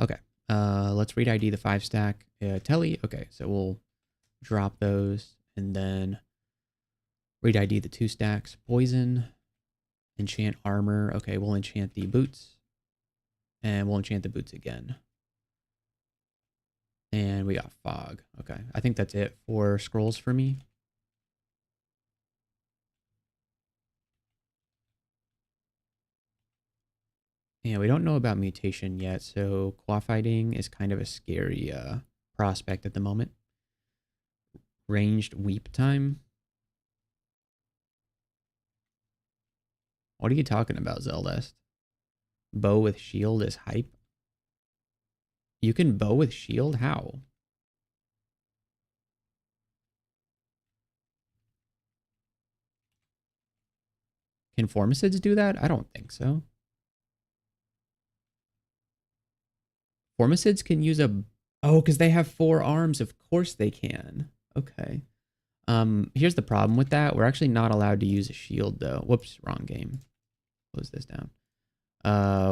Okay, let's read ID the 5 stack. Telly, okay, so we'll drop those and then read ID the 2 stacks. Poison, enchant armor. Okay, we'll enchant the boots and we'll enchant the boots again. And we got fog. Okay, I think that's it for scrolls for me. Yeah, we don't know about mutation yet, so claw fighting is kind of a scary prospect at the moment. Ranged weep time. What are you talking about, Zeldest? Bow with shield is hype? You can bow with shield? How? Can Formicids do that? I don't think so. Formicids can use a... Oh, because they have 4 arms. Of course they can. Okay. Here's the problem with that. We're actually not allowed to use a shield, though. Whoops, wrong game. Close this down.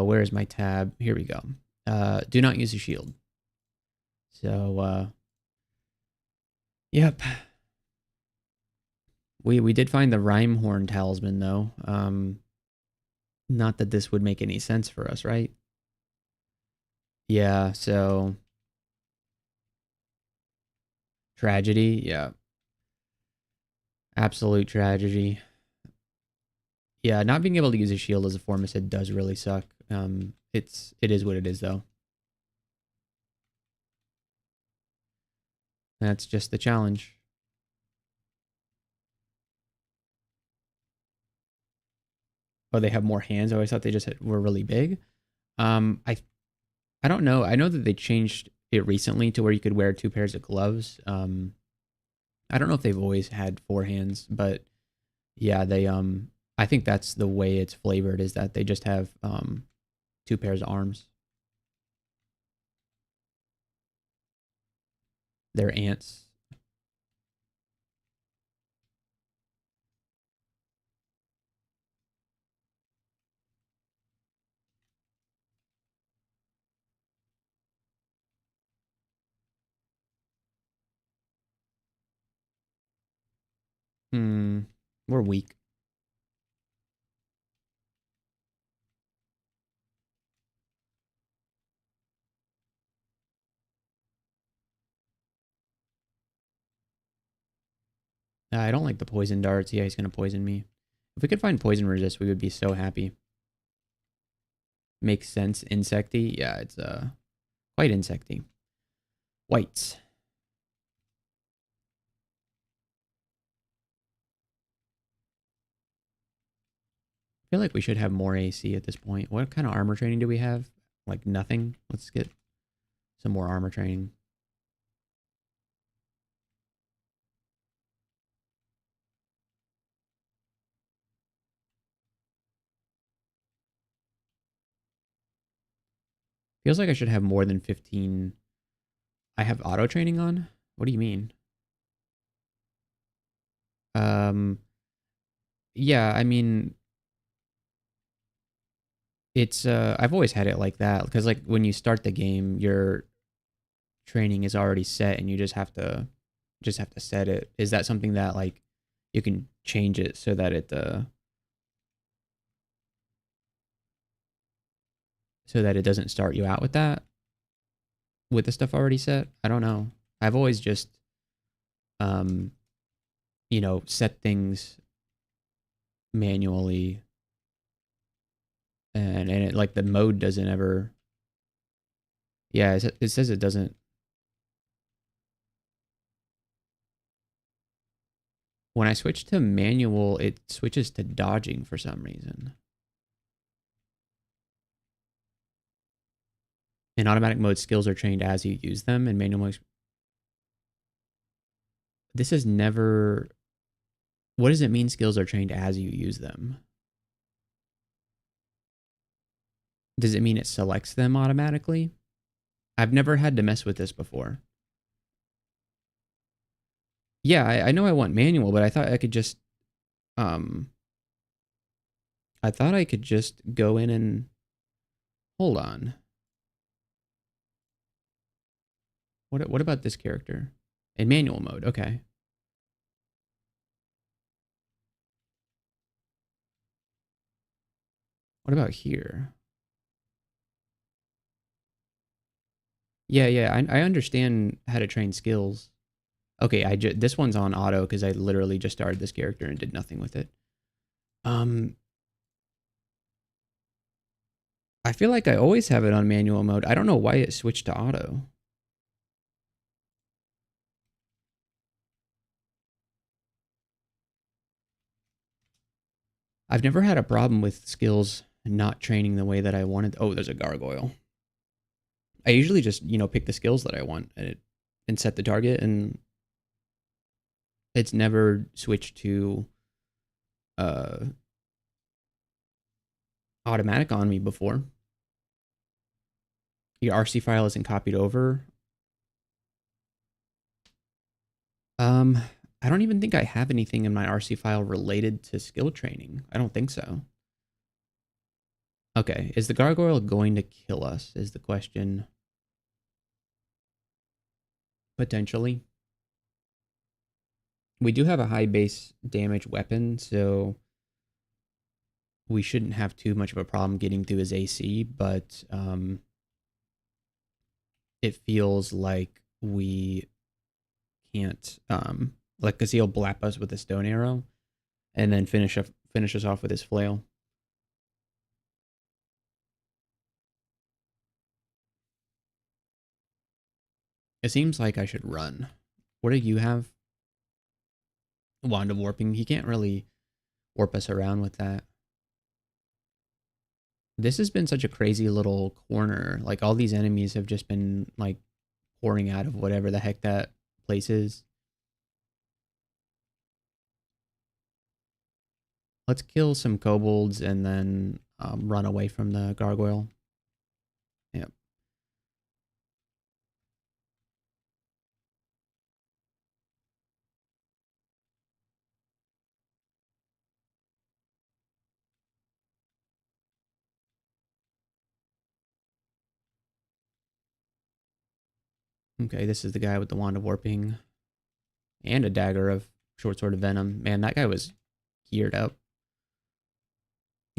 Where is my tab? Here we go. Do not use a shield. So, yep. We did find the Rhymehorn talisman, though. Not that this would make any sense for us, right? Yeah, so... Tragedy, yeah. Absolute tragedy. Yeah, not being able to use a shield as a Formicid does really suck. It is what it is, though. That's just the challenge. Oh, they have more hands. I always thought they just were really big. I don't know. I know that they changed it recently to where you could wear 2 pairs of gloves. I don't know if they've always had 4 hands, but yeah, they I think that's the way it's flavored, is that they just have 2 pairs of arms. They're ants. We're weak. I don't like the poison darts. Yeah, he's gonna poison me. If we could find poison resist, we would be so happy. Makes sense. Insecty. Yeah, it's quite insecty. Whites. I feel like we should have more AC at this point. What kind of armor training do we have? Like nothing. Let's get some more armor training. Feels like I should have more than 15. I have auto training on? What do you mean? Um, yeah, I mean, it's I've always had it like that because like when you start the game, your training is already set and you just have to set it. Is that something that like you can change it so that it doesn't start you out with that with the stuff already set? I don't know. I've always just um set things manually and it like the mode doesn't ever. Yeah, it says it doesn't. When I switch to manual, it switches to dodging for some reason. In automatic mode, skills are trained as you use them. In manual mode, this is never. What does it mean? Skills are trained as you use them. Does it mean it selects them automatically? I've never had to mess with this before. Yeah, I know I want manual, but I thought I could just um I thought I could just go in and hold on. What about this character? In manual mode, okay. What about here? Yeah, I understand how to train skills. Okay, this one's on auto because I literally just started this character and did nothing with it. Um, I feel like I always have it on manual mode. I don't know why it switched to auto. I've never had a problem with skills not training the way that I wanted. Oh, there's a gargoyle. I usually just, pick the skills that I want and set the target, and it's never switched to uh automatic on me before. Your RC file isn't copied over. Um, I don't even think I have anything in my RC file related to skill training. I don't think so. Okay, is the gargoyle going to kill us is the question. Potentially. We do have a high base damage weapon, so we shouldn't have too much of a problem getting through his AC, but it feels like we can't like because he'll blap us with a stone arrow and then finish us off with his flail. It seems like I should run. What do you have? Wand of warping. He can't really warp us around with that. This has been such a crazy little corner. Like all these enemies have just been like pouring out of whatever the heck that place is. Let's kill some kobolds and then run away from the gargoyle. Yep. Okay, this is the guy with the wand of warping and a dagger of short sword of venom. Man, that guy was geared up.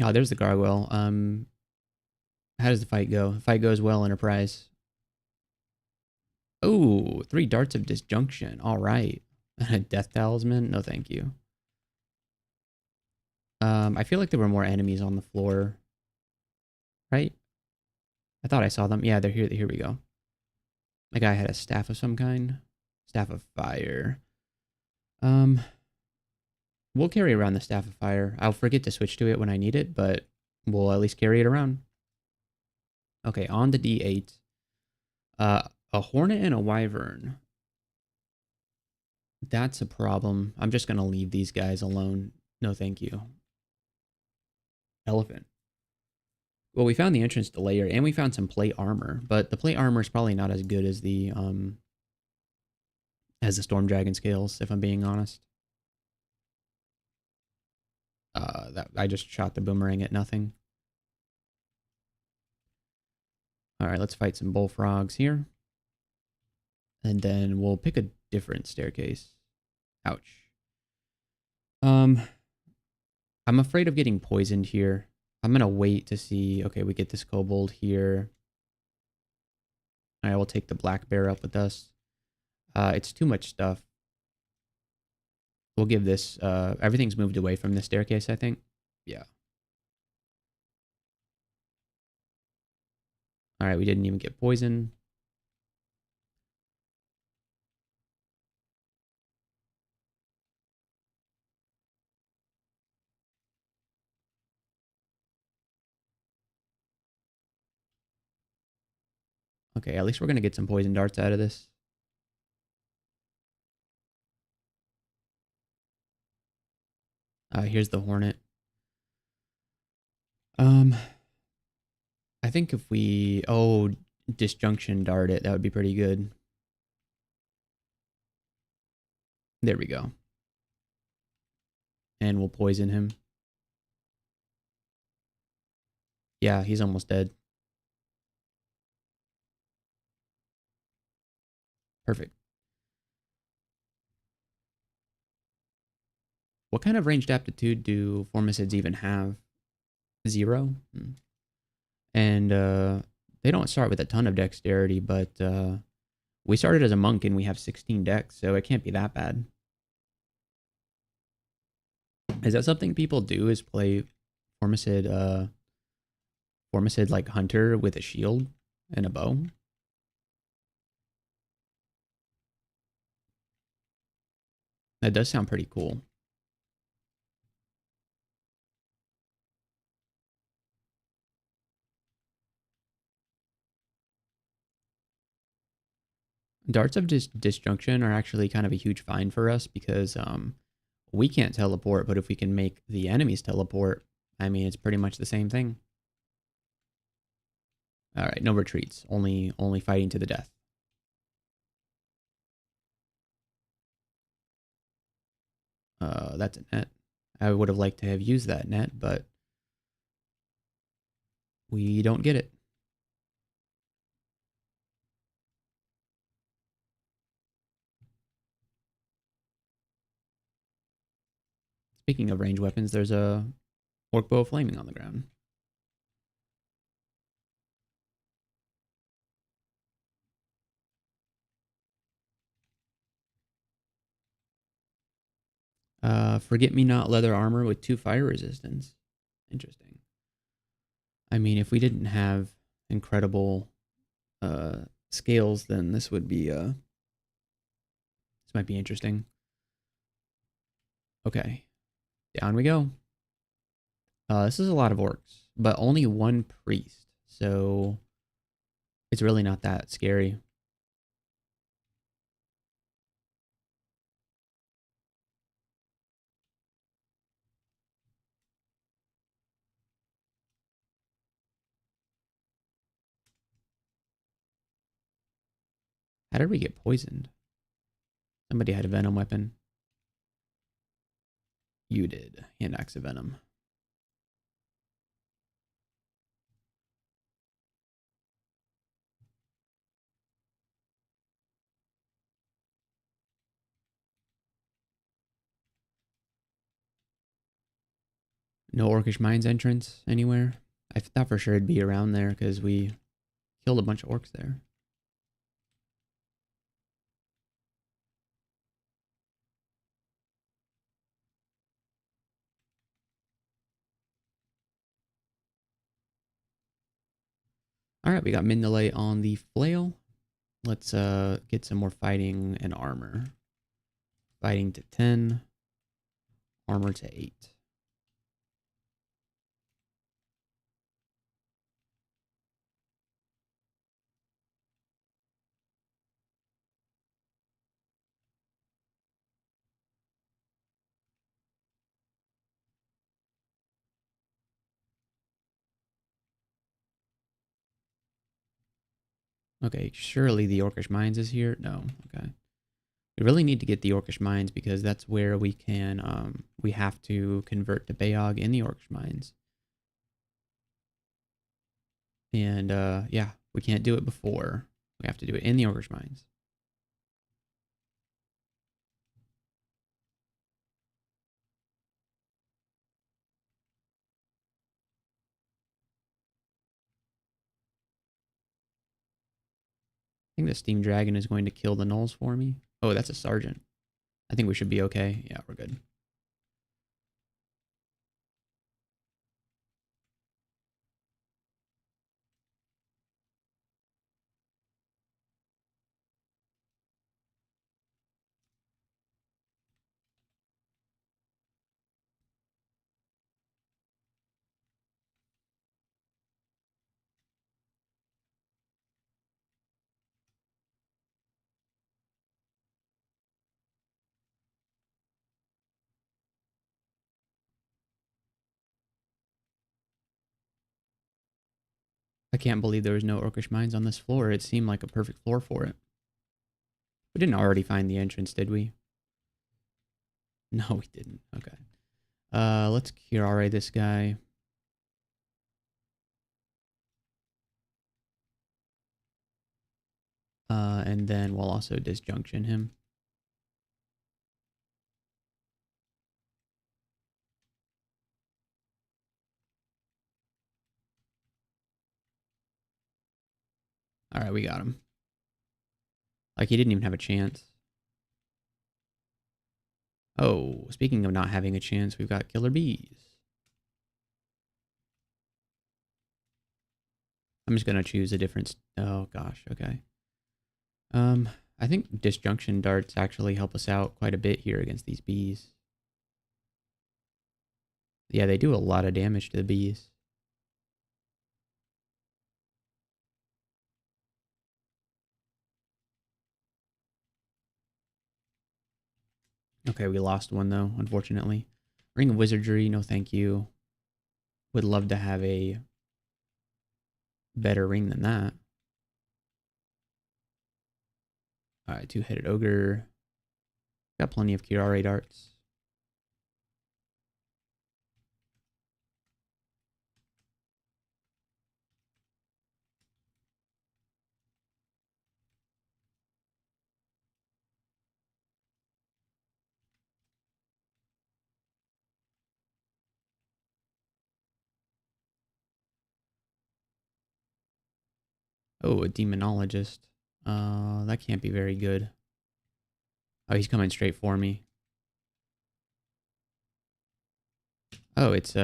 Oh, there's the gargoyle. How does the fight go? The fight goes well, Enterprise. Oh, 3 darts of disjunction. All right. A death talisman? No, thank you. I feel like there were more enemies on the floor. Right? I thought I saw them. Yeah, they're here. Here we go. The guy had a staff of some kind. Staff of fire. We'll carry around the staff of fire. I'll forget to switch to it when I need it, but we'll at least carry it around. Okay, on the D8. A hornet and a wyvern. That's a problem. I'm just gonna leave these guys alone. No, thank you. Elephant. Well, we found the entrance to layer, and we found some plate armor, but the plate armor is probably not as good as the storm dragon scales, if I'm being honest. That I just shot the boomerang at nothing. All right, let's fight some bullfrogs here, and then we'll pick a different staircase. Ouch. I'm afraid of getting poisoned here. I'm gonna wait to see. Okay, we get this kobold here. I will take the black bear up with us. It's too much stuff. We'll give this. Everything's moved away from the staircase, I think. Yeah. All right, we didn't even get poisoned. Okay, at least we're gonna get some poison darts out of this. Here's the hornet. I think if we disjunction dart it, that would be pretty good. There we go. And we'll poison him. Yeah, he's almost dead. Perfect. What kind of ranged aptitude do formicids even have? 0? And they don't start with a ton of dexterity, but we started as a monk and we have 16 dex, so it can't be that bad. Is that something people do, is play formicid like hunter with a shield and a bow? That does sound pretty cool. Darts of disjunction are actually kind of a huge find for us because we can't teleport, but if we can make the enemies teleport, I mean, it's pretty much the same thing. All right, no retreats, only fighting to the death. That's a net. I would have liked to have used that net, but we don't get it. Speaking of ranged weapons, there's a orc bow flaming on the ground. Forget-me-not leather armor with 2 fire resistance. Interesting. I mean, if we didn't have incredible scales, then this would be this might be interesting. Okay, down we go. This is a lot of orcs, but only 1 priest, so it's really not that scary. How did we get poisoned? Somebody had a venom weapon. You did. Hand axe of venom. No Orcish Mines entrance anywhere? I thought for sure it'd be around there because we killed a bunch of orcs there. All right, we got Mindalay on the flail. Let's get some more fighting and armor. Fighting to 10, armor to 8. Okay, surely the Orcish Mines is here. No, okay. We really need to get the Orcish Mines because that's where we can, we have to convert to Beogh in the Orcish Mines. And, yeah, we can't do it before. We have to do it in the Orcish Mines. I think the Steam Dragon is going to kill the Gnolls for me. Oh, that's a Sergeant. I think we should be okay. Yeah, we're good. I can't believe there was no Orcish Mines on this floor. It seemed like a perfect floor for it. We didn't already find the entrance, did we? No, we didn't. Okay. Let's Curare this guy. And then we'll also disjunction him. All right, we got him. Like, he didn't even have a chance. Oh, speaking of not having a chance, we've got killer bees. I'm just gonna choose a different... Oh, gosh, okay. I think disjunction darts actually help us out quite a bit here against these bees. Yeah, they do a lot of damage to the bees. Okay, we lost one though, unfortunately. Ring of Wizardry, no thank you. Would love to have a better ring than that. Alright, two-headed ogre. Got plenty of Curare darts. Oh, a demonologist. That can't be very good. Oh, he's coming straight for me. Oh, it's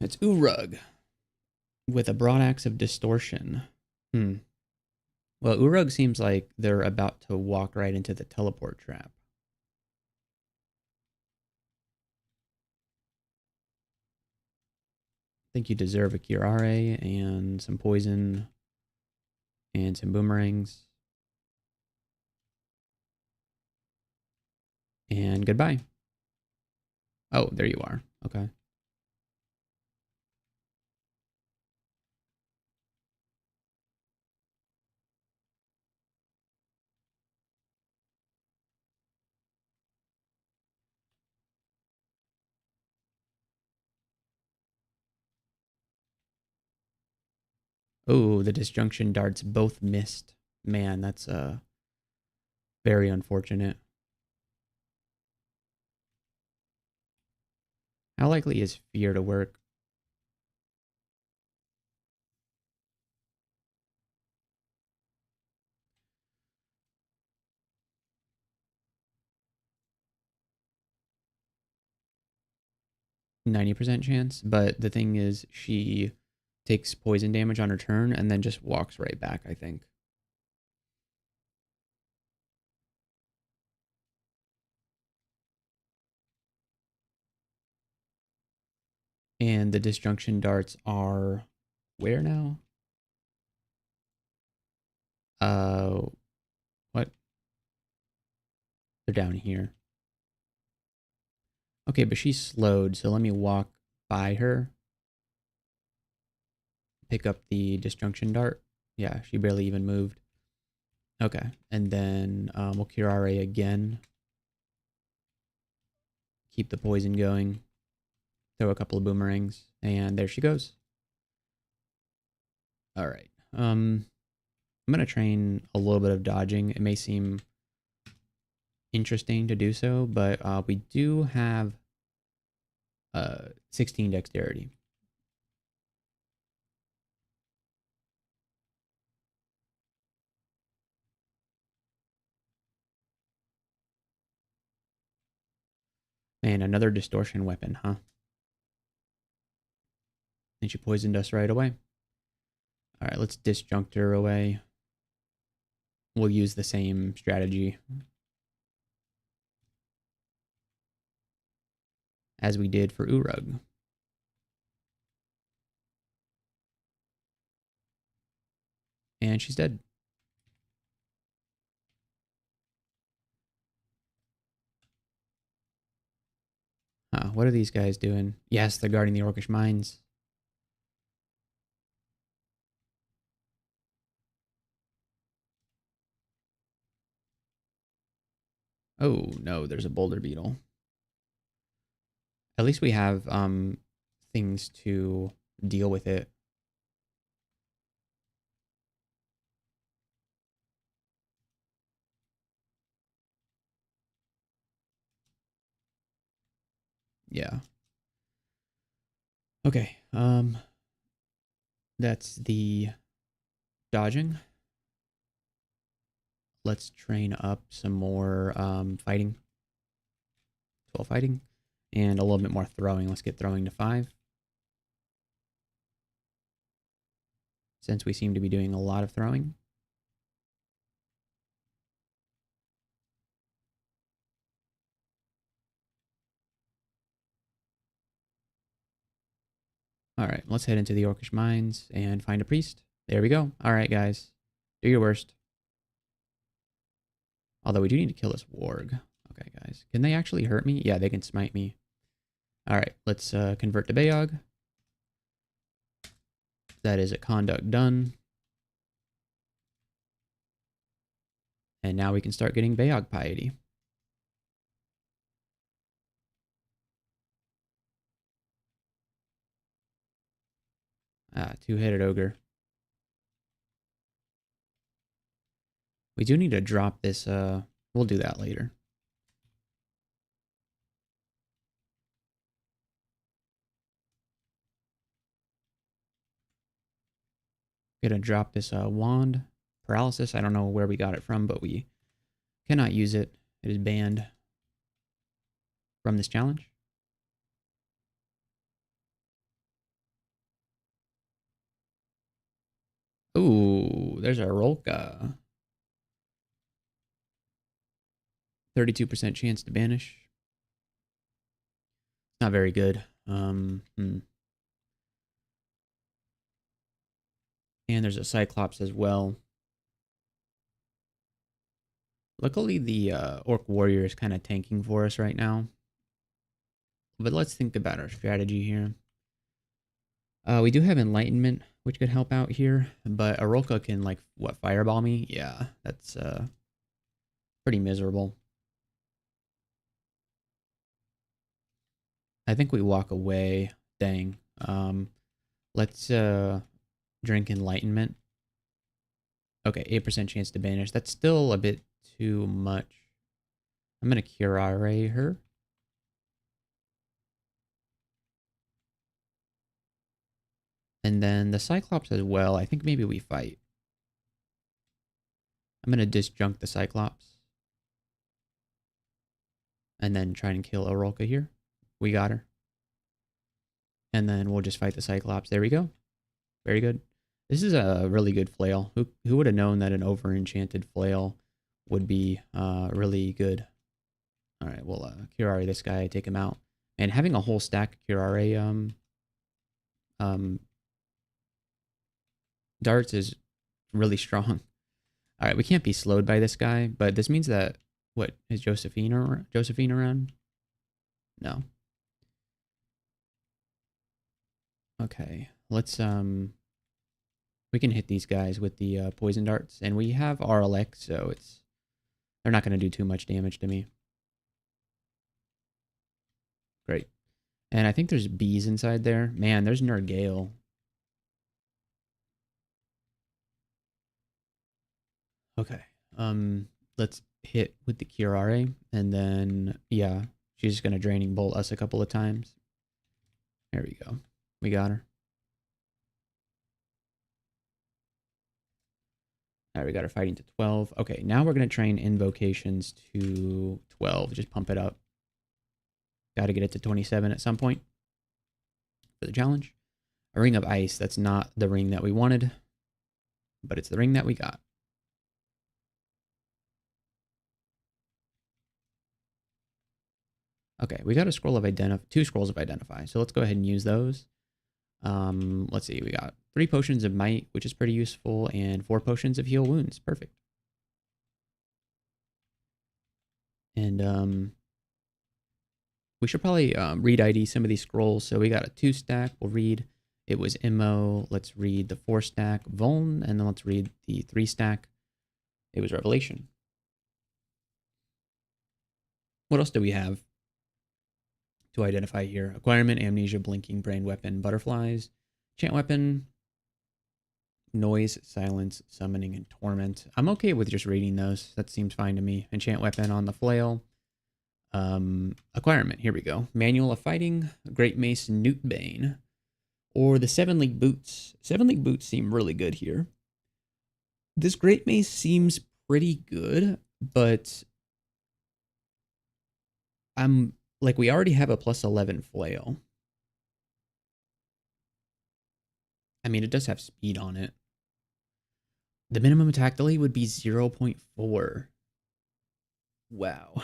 Urug with a broad axe of distortion. Hmm. Well, Urug seems like they're about to walk right into the teleport trap. I think you deserve a Curare and some poison and some boomerangs. And goodbye. Oh, there you are. Okay. Oh, the disjunction darts both missed. Man, that's very unfortunate. How likely is fear to work? %90 chance, but the thing is she takes poison damage on her turn and then just walks right back, I think. And the disjunction darts are where now? Uh, what? They're down here. Okay, but she's slowed, so let me walk by her. Pick up the disjunction dart. Yeah, she barely even moved. Okay, and then we'll Curare again. Keep the poison going. Throw a couple of boomerangs, and there she goes. All right. I'm gonna train a little bit of dodging. It may seem interesting to do so, but we do have 16 dexterity. Man, another distortion weapon, huh? And she poisoned us right away. All right, let's disjunct her away. We'll use the same strategy as we did for Urug. And she's dead. Huh, what are these guys doing? Yes, they're guarding the Orcish mines. Oh, no, there's a boulder beetle. At least we have things to deal with it. Yeah. Okay. That's the dodging. Let's train up some more fighting. 12 fighting. And a little bit more throwing. Let's get throwing to 5. Since we seem to be doing a lot of throwing. All right, let's head into the Orcish mines and find a priest. There we go. All right, guys. Do your worst. Although we do need to kill this warg. Okay, guys. Can they actually hurt me? Yeah, they can smite me. All right, let's convert to Beogh. That is a conduct done. And now we can start getting Beogh piety. Two-headed ogre. We do need to drop this. We'll do that later. Gonna drop this wand. Paralysis. I don't know where we got it from, but we cannot use it. It is banned from this challenge. Ooh, there's a Roka. 32% chance to banish. Not very good. And there's a Cyclops as well. Luckily, the Orc Warrior is kind of tanking for us right now. But let's think about our strategy here. We do have Enlightenment, which could help out here. But Roka can, like, what, fireball me? Yeah, that's pretty miserable. I think we walk away. Dang. Let's drink Enlightenment. Okay, 8% chance to banish. That's still a bit too much. I'm going to Curare her. And then the Cyclops as well. I think maybe we fight. I'm going to disjunct the Cyclops. And then try and kill Roka here. We got her. And then we'll just fight the Cyclops. There we go. Very good. This is a really good flail. Who would have known that an over-enchanted flail would be really good? All right, we'll Curare this guy, take him out. And having a whole stack of Curare darts is really strong. All right, we can't be slowed by this guy, but this means that, what, is Josephine around? No. Okay, let's We can hit these guys with the poison darts, and we have RLX, so they're not going to do too much damage to me. Great. And I think there's bees inside there. Man, there's Nergale. Okay. Let's hit with the Curare, and then yeah, she's just gonna draining bolt us a couple of times. There we go. We got her. All right, we got her fighting to 12. Okay, now we're gonna train invocations to 12. Just pump it up. Got to get it to 27 at some point for the challenge. A ring of ice. That's not the ring that we wanted, but it's the ring that we got. Okay, we got a scroll of two scrolls of identify. So let's go ahead and use those. Let's see, we got 3 potions of might, which is pretty useful, and 4 potions of heal wounds. Perfect. And we should probably read ID some of these scrolls. So we got a 2 stack. We'll read. It was MO. Let's read the 4 stack Vuln, and then let's read the 3 stack. It was Revelation. What else do we have to identify here? Acquirement, Amnesia, Blinking, Brain Weapon, Butterflies, Chant Weapon, Noise, Silence, Summoning, and Torment. I'm okay with just reading those. That seems fine to me. Enchant Weapon on the Flail. Acquirement, here we go. Manual of Fighting, Great Mace, Newt Bane, or the 7 League Boots. 7 League Boots seem really good here. This Great Mace seems pretty good, but I'm like, we already have a plus 11 flail. I mean, it does have speed on it. The minimum attack delay would be 0.4. Wow.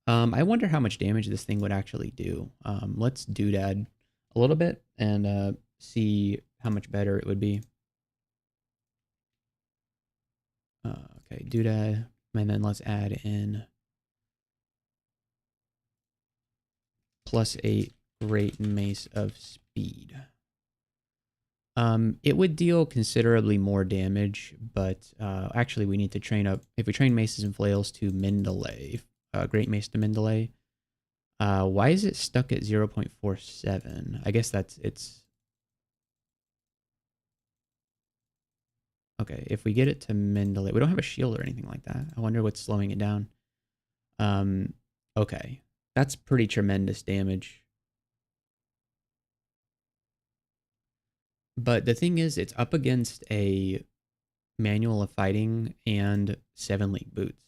I wonder how much damage this thing would actually do. Let's doodad a little bit and see how much better it would be. Okay, doodad, and then let's add in +8 Great Mace of Speed. It would deal considerably more damage, but actually we need to train up. If we train maces and flails to Mendeley, Great Mace to Mendeley, why is it stuck at 0.47? I guess it's okay. If we get it to Mendeley, we don't have a shield or anything like that. I wonder what's slowing it down. Okay, that's pretty tremendous damage. But the thing is, it's up against a Manual of Fighting and 7 League Boots.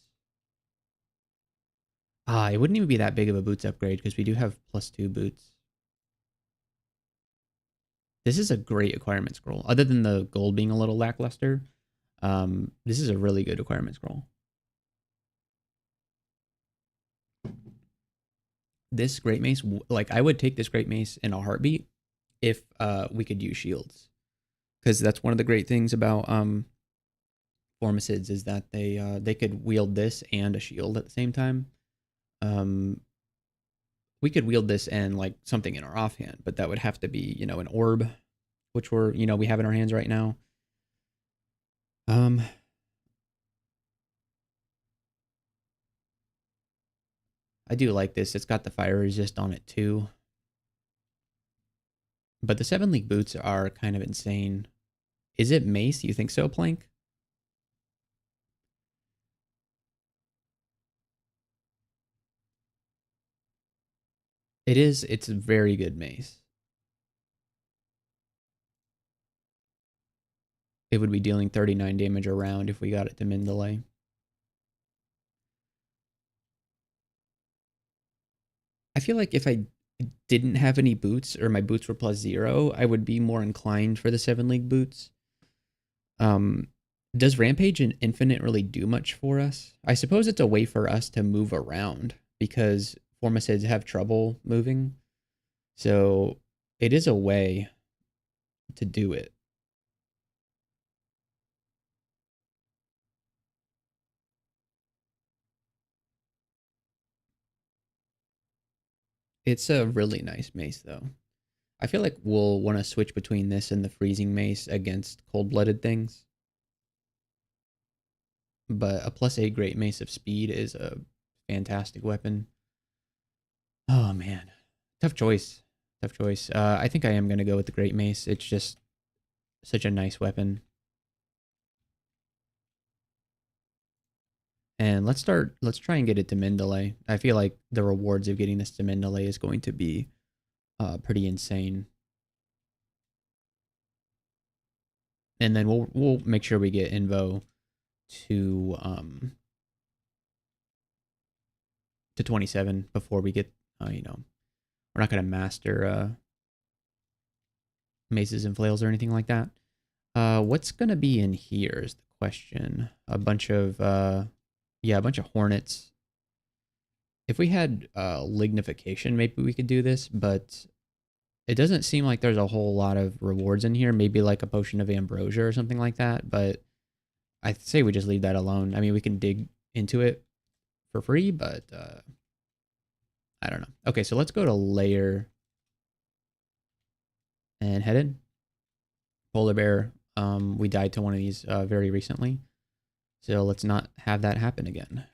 It wouldn't even be that big of a boots upgrade because we do have +2 boots. This is a great acquirement scroll. Other than the gold being a little lackluster, this is a really good acquirement scroll. This Great Mace, like, I would take this Great Mace in a heartbeat if we could use shields. Because that's one of the great things about Formicids is that they could wield this and a shield at the same time. We could wield this and like something in our offhand, but that would have to be, you know, an orb, which we have in our hands right now. I do like this. It's got the fire resist on it too. But the 7 League Boots are kind of insane. Is it Mace? You think so, Plank? It is. It's a very good Mace. It would be dealing 39 damage a round if we got it to Mendeley. I feel like if I didn't have any boots or my boots were +0, I would be more inclined for the 7 League Boots. Does Rampage and Infinite really do much for us? I suppose it's a way for us to move around because Formicids have trouble moving. So it is a way to do it. It's a really nice mace though. I feel like we'll want to switch between this and the freezing mace against cold-blooded things. But a +8 great mace of speed is a fantastic weapon. Oh man, tough choice. Tough choice. I think I am gonna go with the great mace. It's just such a nice weapon. And let's try and get it to min delay. I feel like the rewards of getting this to min delay is going to be pretty insane. And then we'll make sure we get Invo to 27 before we get we're not gonna master maces and flails or anything like that. What's gonna be in here is the question. A bunch of yeah, a bunch of hornets. If we had lignification, maybe we could do this, but it doesn't seem like there's a whole lot of rewards in here. Maybe like a potion of ambrosia or something like that, but I say we just leave that alone. I mean, we can dig into it for free, but I don't know. Okay, so let's go to layer and head in. Polar bear. We died to one of these very recently, so let's not have that happen again.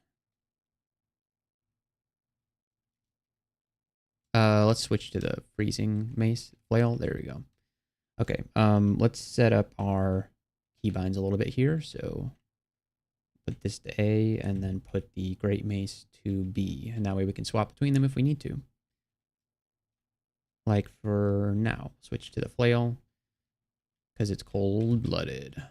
Let's switch to the freezing mace flail. There we go. Okay, let's set up our keybinds a little bit here. So put this to A and then put the great mace to B. And that way we can swap between them if we need to. Like for now, switch to the flail because it's cold-blooded.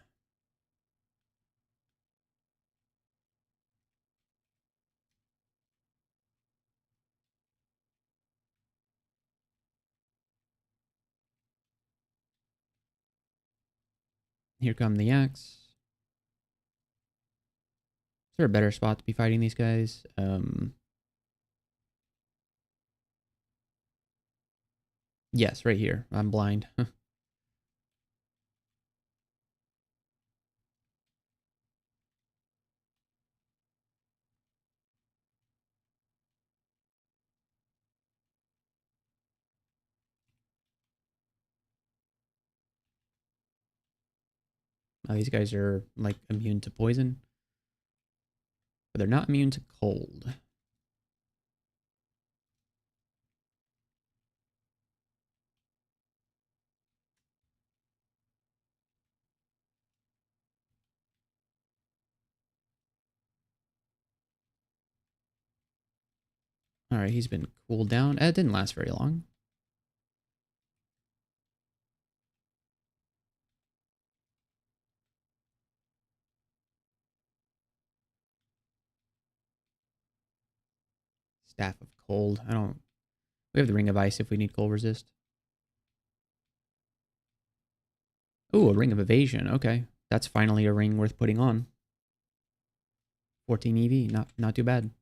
Here come the axe. Is there a better spot to be fighting these guys? Yes, right here. I'm blind. Oh, these guys are like immune to poison, but they're not immune to cold. All right, he's been cooled down. It didn't last very long. Staff of cold. I don't. We have the ring of ice if we need cold resist. Ooh, a ring of evasion. Okay, that's finally a ring worth putting on. 14 EV, not too bad.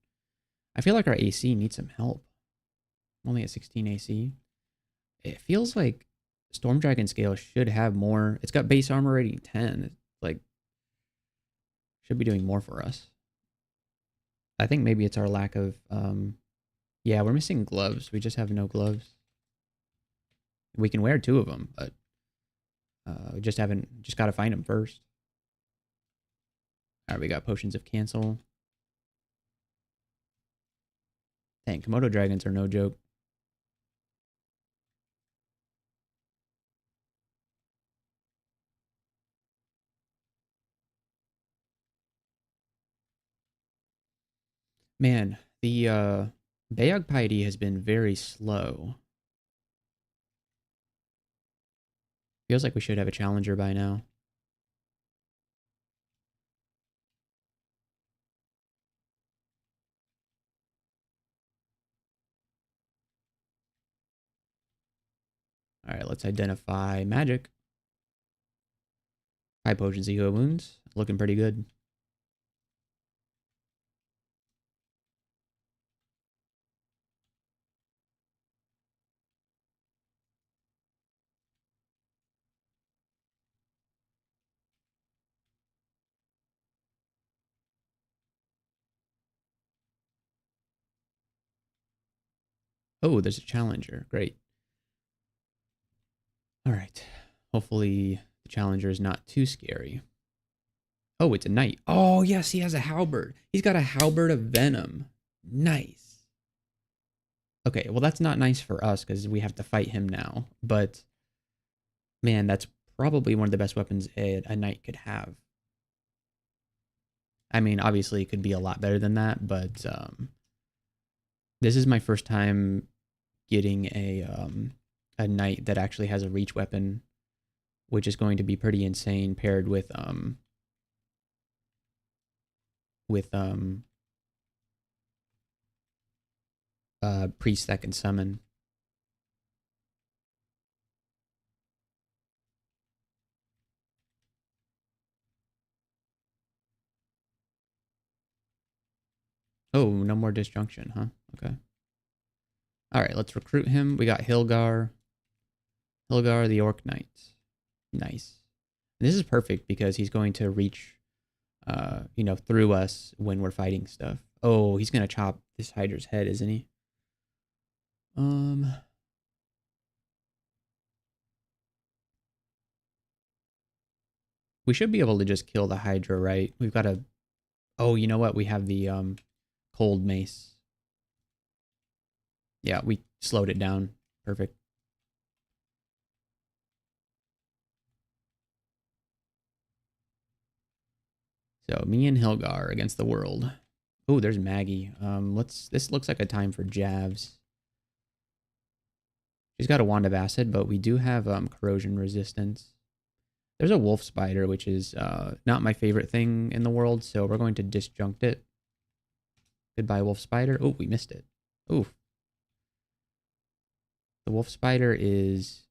I feel like our AC needs some help. Only at 16 AC. It feels like Storm Dragon Scale should have more. It's got base armor rating 10. It's like should be doing more for us. I think maybe it's our lack of yeah, we're missing gloves. We just have no gloves. We can wear 2 of them, but we just got to find them first. All right, we got potions of cancel. Dang, Komodo dragons are no joke. Man, the Beogh piety has been very slow. Feels like we should have a challenger by now. All right, let's identify magic. High potency heal wounds. Looking pretty good. Oh, there's a challenger. Great. All right. Hopefully the challenger is not too scary. Oh, it's a knight. Oh, yes, he has a halberd. He's got a halberd of venom. Nice. Okay, well, that's not nice for us because we have to fight him now. But, man, that's probably one of the best weapons a knight could have. I mean, obviously, it could be a lot better than that, but this is my first time getting a knight that actually has a reach weapon, which is going to be pretty insane paired with priest that can summon. Oh, no more disjunction, huh? Okay. All right, let's recruit him. We got Hilgar. Hilgar the Orc Knight. Nice. And this is perfect because he's going to reach, through us when we're fighting stuff. Oh, he's going to chop this Hydra's head, isn't he? We should be able to just kill the Hydra, right? We've got a... Oh, you know what? We have the cold mace. Yeah, we slowed it down. Perfect. So me and Hilgar against the world. Oh, there's Maggie. This looks like a time for Javs. She's got a wand of acid, but we do have corrosion resistance. There's a wolf spider, which is not my favorite thing in the world, so we're going to disjunct it. Goodbye, wolf spider. Oh, we missed it. Oof. The wolf spider is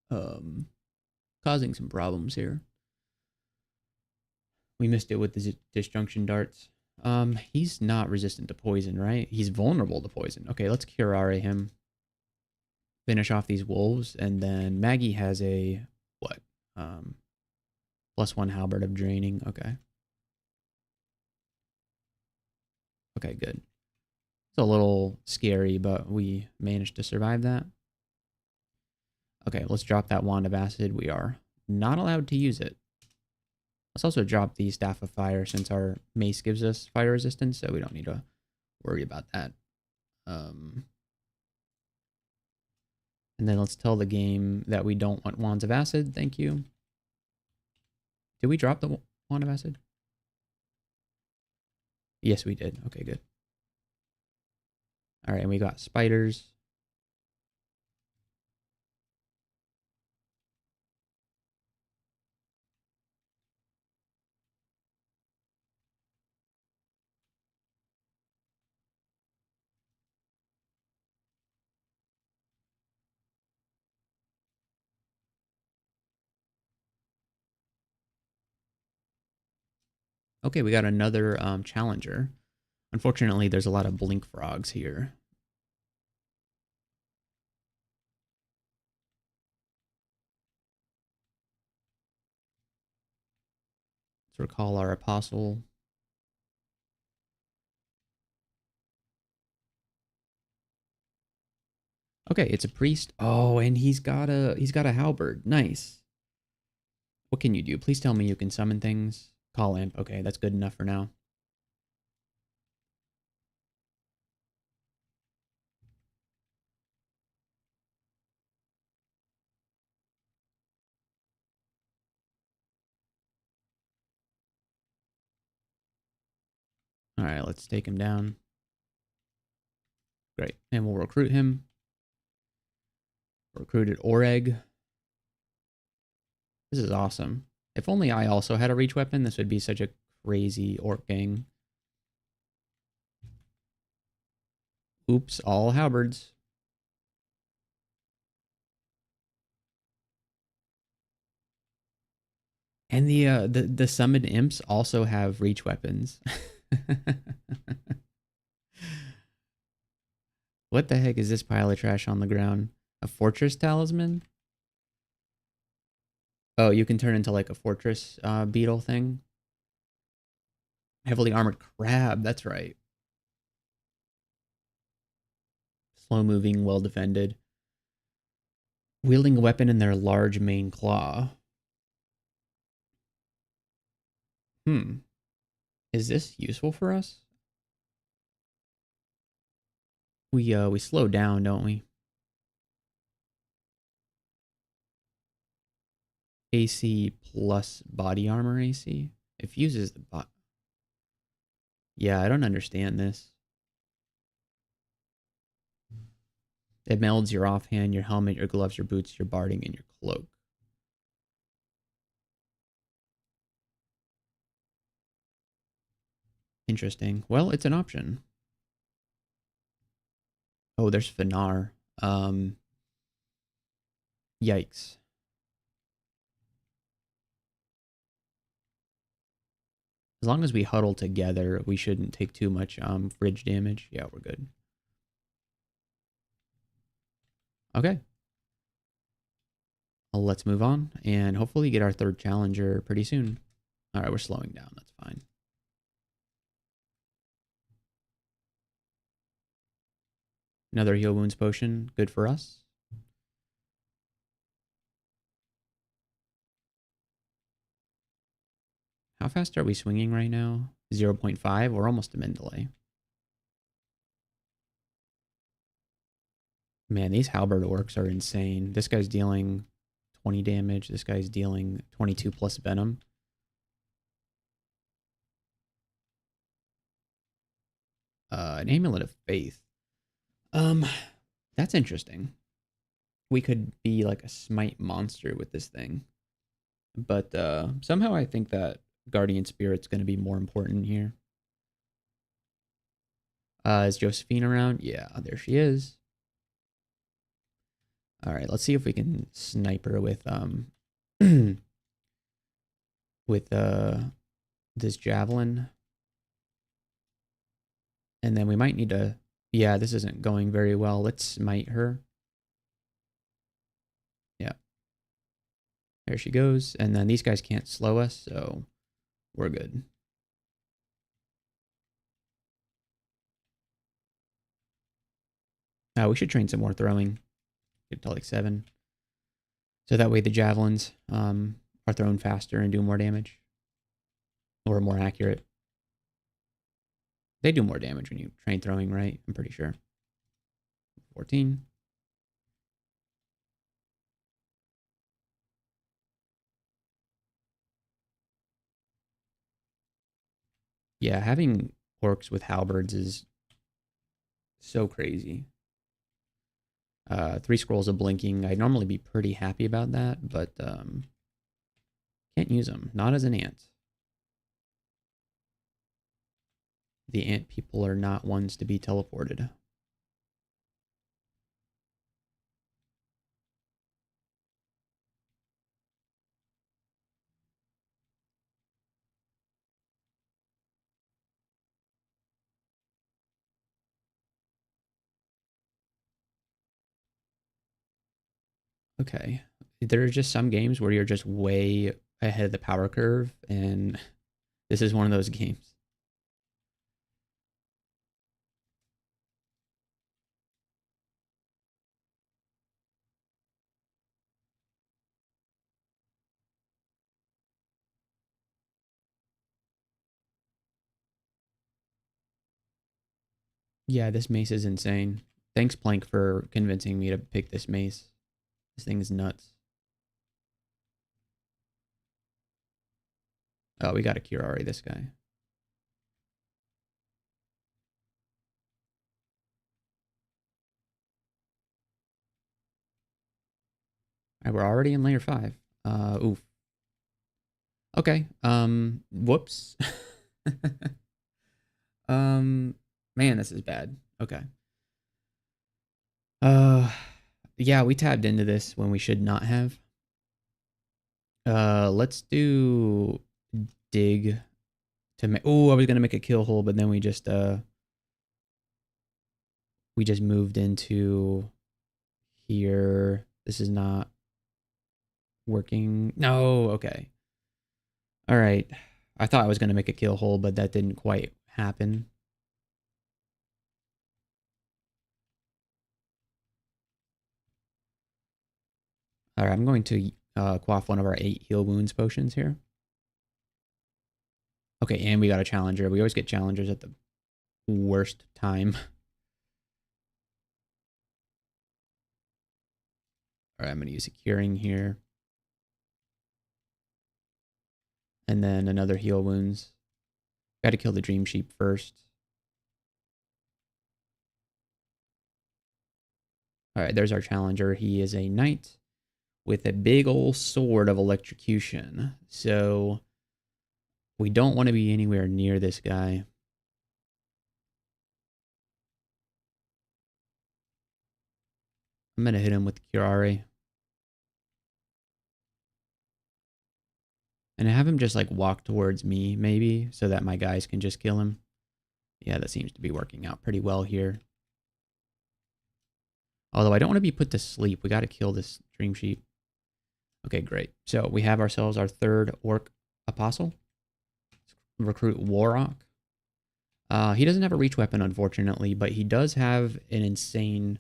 causing some problems here. We missed it with the disjunction darts. He's not resistant to poison, right? He's vulnerable to poison. Okay, let's curare him. Finish off these wolves, and then Maggie has a what? +1 halberd of draining. Okay. Okay, good. It's a little scary, but we managed to survive that. Okay, let's drop that wand of acid. We are not allowed to use it. Let's also drop the staff of fire since our mace gives us fire resistance, so we don't need to worry about that. And then let's tell the game that we don't want wands of acid. Thank you. Did we drop the wand of acid? Yes, we did. Okay, good. All right, and we got spiders. Okay, we got another challenger. Unfortunately, there's a lot of blink frogs here. Let's recall our apostle. Okay, it's a priest. Oh, and he's got a halberd. Nice. What can you do? Please tell me you can summon things. Call imp. Okay, that's good enough for now. All right, let's take him down. Great. And we'll recruit him. Recruited Oreg. This is awesome. If only I also had a reach weapon, this would be such a crazy orc gang. Oops, all halberds. And the summoned imps also have reach weapons. What the heck is this pile of trash on the ground? A fortress talisman? Oh, you can turn into like a fortress beetle thing. Heavily armored crab, that's right. Slow moving, well defended. Wielding a weapon in their large main claw. Is this useful for us? We slow down, don't we? AC plus body armor AC. It fuses the bot. Yeah, I don't understand this. It melds your offhand, your helmet, your gloves, your boots, your barding, and your cloak. Interesting. Well, it's an option. Oh, there's Finar. Yikes. As long as we huddle together, we shouldn't take too much fridge damage. Yeah, we're good. Okay. Well, let's move on and hopefully get our third challenger pretty soon. All right, we're slowing down. That's fine. Another heal wounds potion. Good for us. How fast are we swinging right now? 0.5. We're almost a min delay. Man, these halberd orcs are insane. This guy's dealing 20 damage. This guy's dealing 22 plus venom. An amulet of faith. That's interesting. We could be like a smite monster with this thing. But somehow I think that guardian spirit's going to be more important here. Is Josephine around? Yeah, there she is. All right, let's see if we can snipe her with with this javelin. And then we might need to, yeah, this isn't going very well. Let's smite her. Yeah. There she goes. And then these guys can't slow us, so we're good. We should train some more throwing. Get to like 7. So that way the javelins are thrown faster and do more damage. Or more accurate. They do more damage when you train throwing, right? I'm pretty sure. 14. Yeah, having orcs with halberds is so crazy. 3 scrolls of blinking. I'd normally be pretty happy about that, but can't use them. Not as an ant. The ant people are not ones to be teleported. Okay. There are just some games where you're just way ahead of the power curve, and this is one of those games. Yeah, this mace is insane. Thanks, Plank, for convincing me to pick this mace. This thing is nuts. Oh, we got a Kirari, this guy. All right, we're already in layer 5. Oof. Okay. Whoops. Man, this is bad. Okay. Yeah, we tabbed into this when we should not have. Let's do dig to make. Oh, I was gonna make a kill hole, but then we just moved into here. This is not working. No, okay. All right. I thought I was gonna make a kill hole, but that didn't quite happen. All right, I'm going to quaff one of our 8 heal wounds potions here. Okay, and we got a challenger. We always get challengers at the worst time. All right, I'm going to use a curing here. And then another heal wounds. Got to kill the dream sheep first. All right, there's our challenger. He is a knight with a big old sword of electrocution. So we don't want to be anywhere near this guy. I'm going to hit him with the curare. And have him just like walk towards me, maybe, so that my guys can just kill him. Yeah, that seems to be working out pretty well here. Although I don't want to be put to sleep. We got to kill this dream sheep. Okay, great. So we have ourselves our 3rd orc apostle. Let's recruit Warrock. He doesn't have a reach weapon, unfortunately, but he does have an insane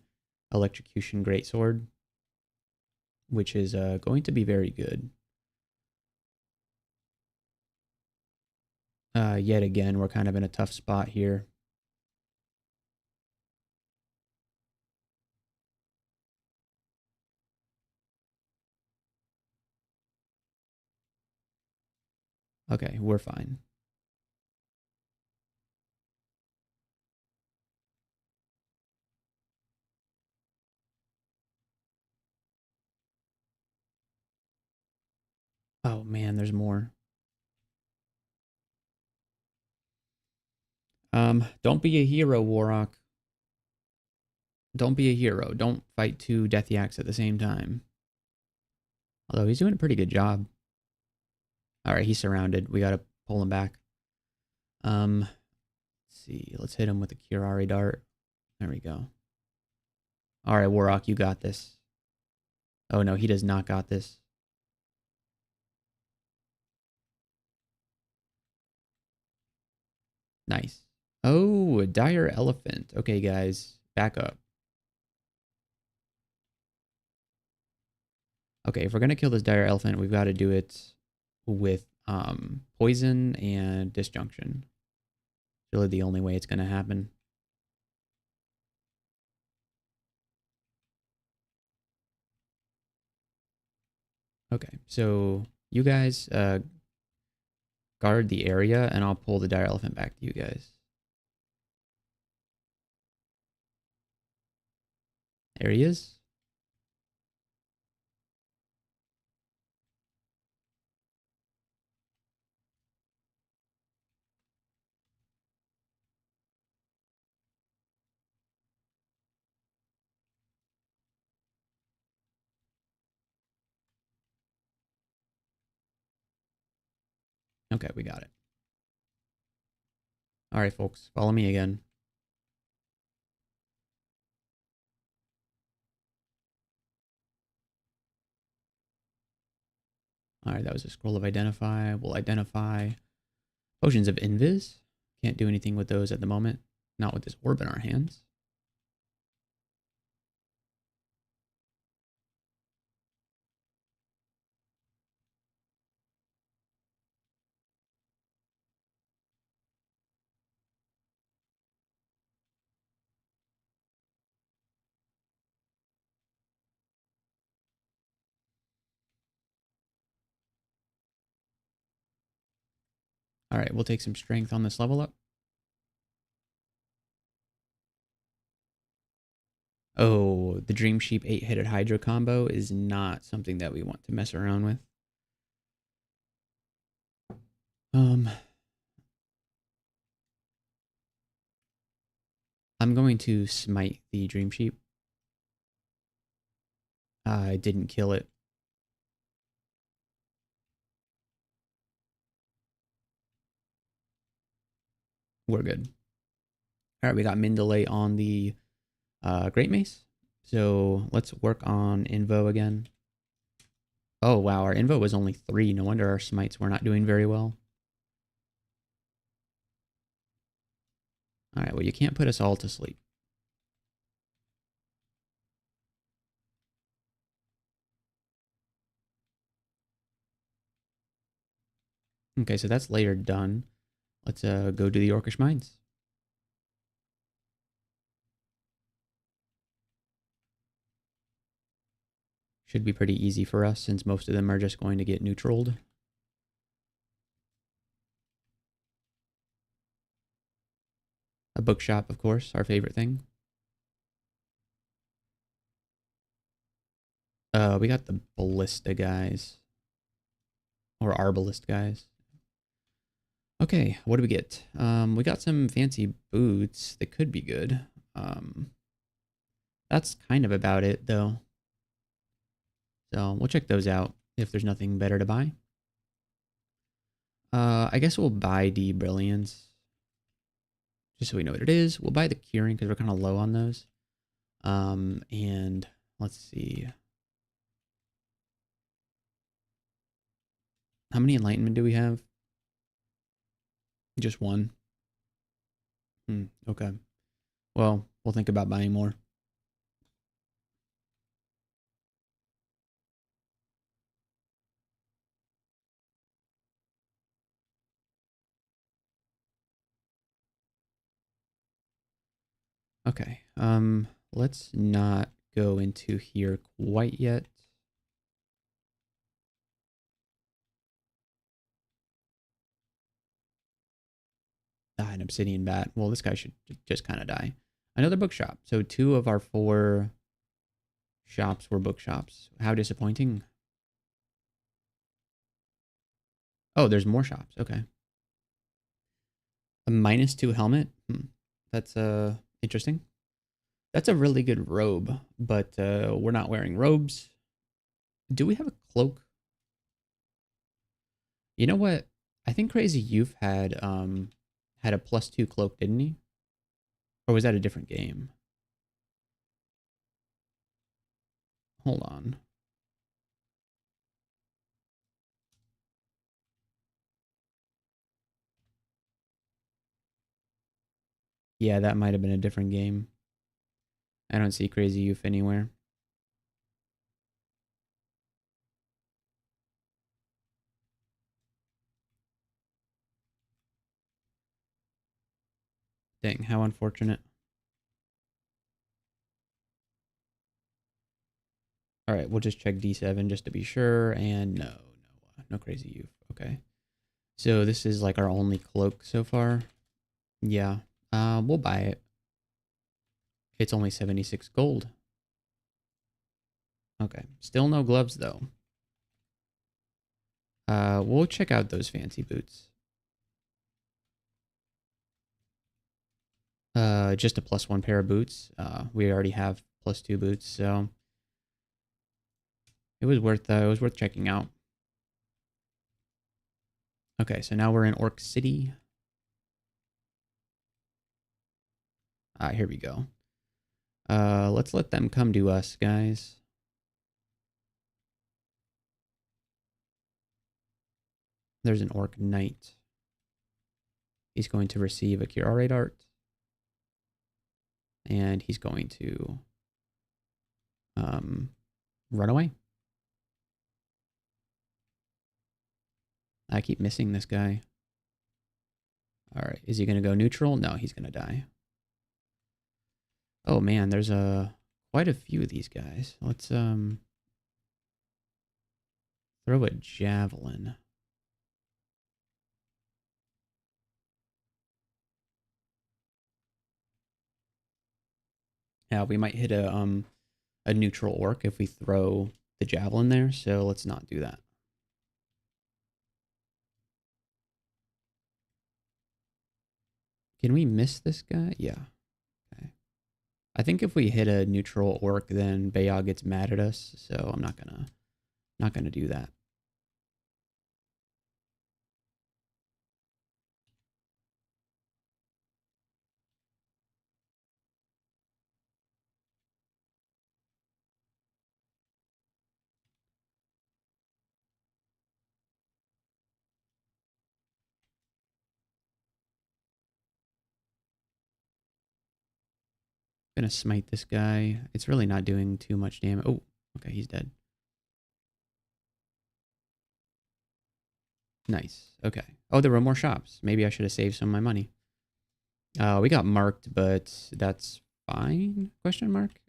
electrocution greatsword, which is going to be very good. Yet again, we're kind of in a tough spot here. Okay, we're fine. Oh man, there's more. Don't be a hero, Warrock. Don't be a hero. Don't fight 2 Death Yaks at the same time. Although he's doing a pretty good job. Alright, he's surrounded. We gotta pull him back. Let's see. Let's hit him with a curare dart. There we go. Alright, Warrock, you got this. Oh no, he does not got this. Nice. Oh, a dire elephant. Okay, guys, back up. Okay, if we're gonna kill this dire elephant, we've got to do it with poison and disjunction. It's really the only way it's gonna happen. Okay, so you guys guard the area, and I'll pull the dire elephant back to you guys. There he is. Okay, we got it. All right, folks, follow me again. All right, that was a scroll of identify. We'll identify potions of invis. Can't do anything with those at the moment. Not with this orb in our hands. All right, we'll take some strength on this level up. Oh, the Dream Sheep 8-headed Hydra combo is not something that we want to mess around with. I'm going to smite the Dream Sheep. I didn't kill it. We're good. All right, we got Mindalay on the Great Mace. So let's work on Invo again. Oh, wow, our Invo was only 3. No wonder our smites were not doing very well. All right, well, you can't put us all to sleep. Okay, so that's later done. Let's go do the Orcish Mines. Should be pretty easy for us since most of them are just going to get neutraled. A bookshop, of course, our favorite thing. We got the ballista guys. Or arbalist guys. Okay, what do we get? We got some fancy boots that could be good. That's kind of about it, though. So we'll check those out if there's nothing better to buy. I guess we'll buy the Brilliance. Just so we know what it is. We'll buy the Curing because we're kind of low on those. And let's see. How many Enlightenment do we have? Just one. Okay. Well, we'll think about buying more. Okay. Let's not go into here quite yet. An obsidian bat. Well, this guy should just kind of die. Another bookshop. So 2 of our 4 shops were bookshops. How disappointing. Oh, there's more shops. Okay. A -2 helmet. That's interesting. That's a really good robe, but we're not wearing robes. Do we have a cloak? You know what? I think Crazy Youth had a +2 cloak, didn't he? Or was that a different game? Hold on. Yeah, that might have been a different game. I don't see Crazy Youth anywhere. Dang, how unfortunate. All right, we'll just check D7 just to be sure. And no Crazy Youth. Okay. So this is like our only cloak so far. Yeah, we'll buy it. It's only 76 gold. Okay, still no gloves though. We'll check out those fancy boots. Just a +1 pair of boots. We already have +2 boots, so it was worth checking out. Okay, so now we're in Orc City. Here we go. Let's let them come to us, guys. There's an Orc Knight. He's going to receive a Curate Art. And he's going to run away. I keep missing this guy. All right, is he going to go neutral? No, he's going to die. Oh man, there's quite a few of these guys. Let's throw a javelin. Yeah, we might hit a neutral orc if we throw the javelin there, so let's not do that. Can we miss this guy? Yeah. Okay. I think if we hit a neutral orc, then Beogh gets mad at us, so I'm not gonna do that. Gonna smite this guy. It's really not doing too much damage. Oh, okay, he's dead. Nice. Okay. Oh, there were more shops. Maybe I should have saved some of my money. We got marked, but that's fine? Question mark?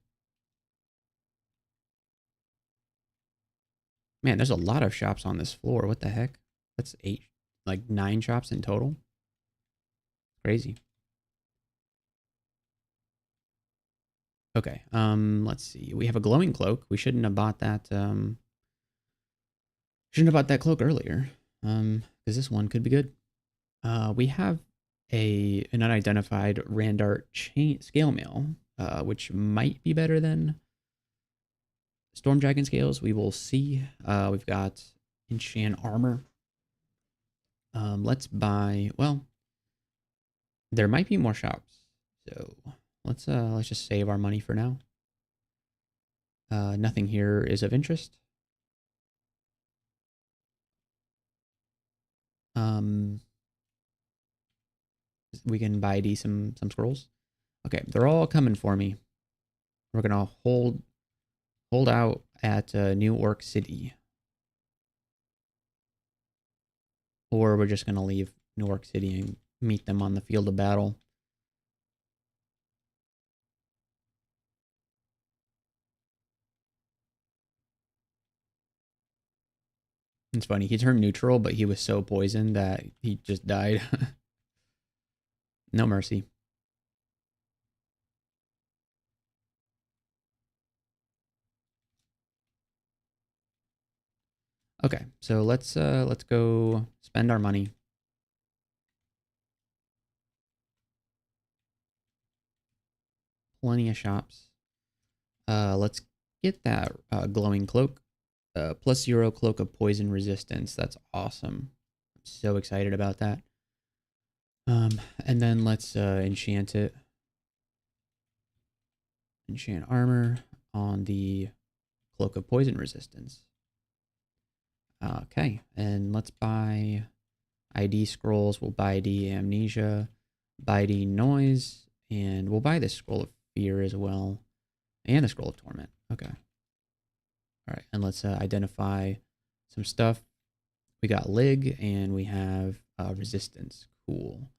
Man, there's a lot of shops on this floor. What the heck? That's 8, like 9 shops in total. Crazy. Okay. Let's see. We have a glowing cloak. We shouldn't have bought that. Shouldn't have bought that cloak earlier. Because this one could be good. We have an unidentified Randart chain scale mail, which might be better than Storm Dragon scales. We will see. We've got enchant armor. Let's buy. Well, there might be more shops, so let's just save our money for now. Nothing here is of interest. We can buy some scrolls. Okay, they're all coming for me. We're gonna hold out at New York City, or we're just gonna leave New York City and meet them on the field of battle. It's funny, he turned neutral, but he was so poisoned that he just died. No mercy. Okay, so let's go spend our money. Plenty of shops. Let's get that glowing cloak. +0 cloak of poison resistance. That's awesome. I'm so excited about that. And then let's enchant it. Enchant armor on the cloak of poison resistance. Okay, and let's buy ID scrolls. We'll buy the amnesia, buy the noise, and we'll buy the scroll of fear as well, and the scroll of torment. Okay. All right, and let's identify some stuff. We got Lig, and we have resistance. Cool.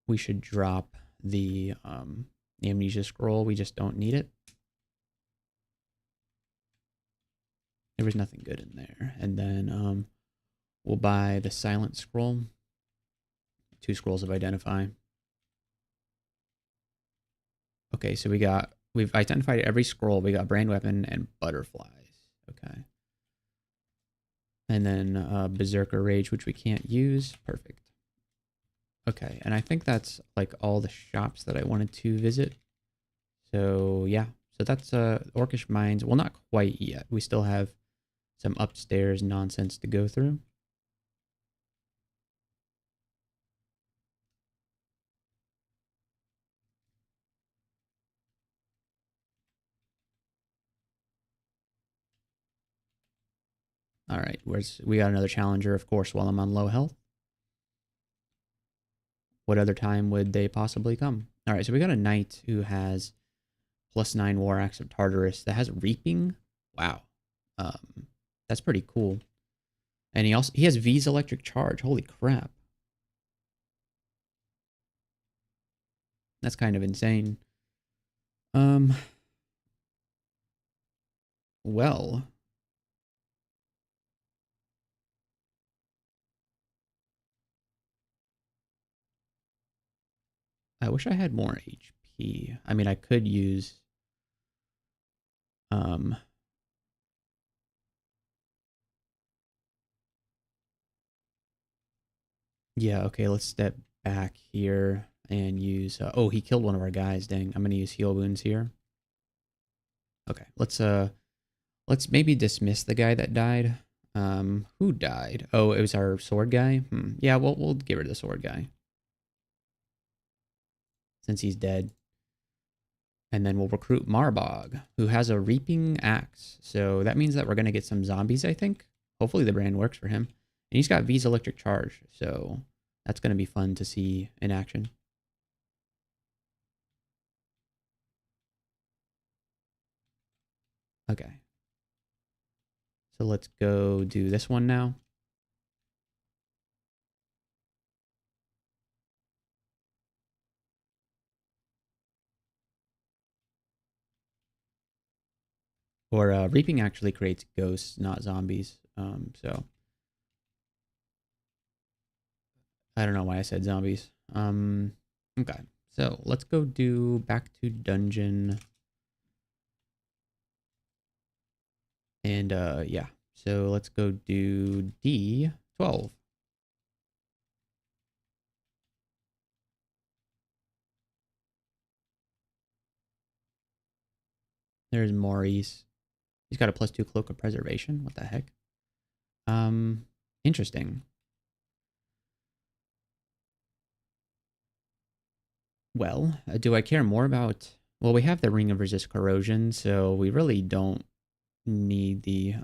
We should drop the amnesia scroll. We just don't need it. There was nothing good in there. And then we'll buy the silent scroll. 2 scrolls of identify. Okay, so we've identified every scroll. We got brand weapon and butterflies. Okay. And then berserker rage, which we can't use. Perfect. Okay, and I think that's like all the shops that I wanted to visit. So yeah, so that's Orcish Mines. Well, not quite yet. We still have some upstairs nonsense to go through. All right, we got another challenger, of course, while I'm on low health. What other time would they possibly come? All right, so we got a knight who has +9 War Axe of Tartarus that has reaping. Wow, that's pretty cool. And he has V's electric charge. Holy crap, that's kind of insane. Well, I wish I had more HP. I mean, I could use yeah, okay, let's step back here and use oh, he killed one of our guys. Dang. I'm going to use heal wounds here. Okay, let's maybe dismiss the guy that died. Who died? Oh, it was our sword guy. Yeah, we'll get rid of the sword guy since he's dead. And then we'll recruit Marbog, who has a reaping axe. So that means that we're going to get some zombies, I think. Hopefully the brand works for him. And he's got V's electric charge, so that's going to be fun to see in action. Okay. So let's go do this one now. Or reaping actually creates ghosts, not zombies. So I don't know why I said zombies. Okay. So let's go do back to dungeon. And yeah. So let's go do D12. There's Maurice. He's got a +2 cloak of preservation. What the heck? Interesting. Well, do I care more about... Well, we have the Ring of Resist Corrosion, so we really don't need the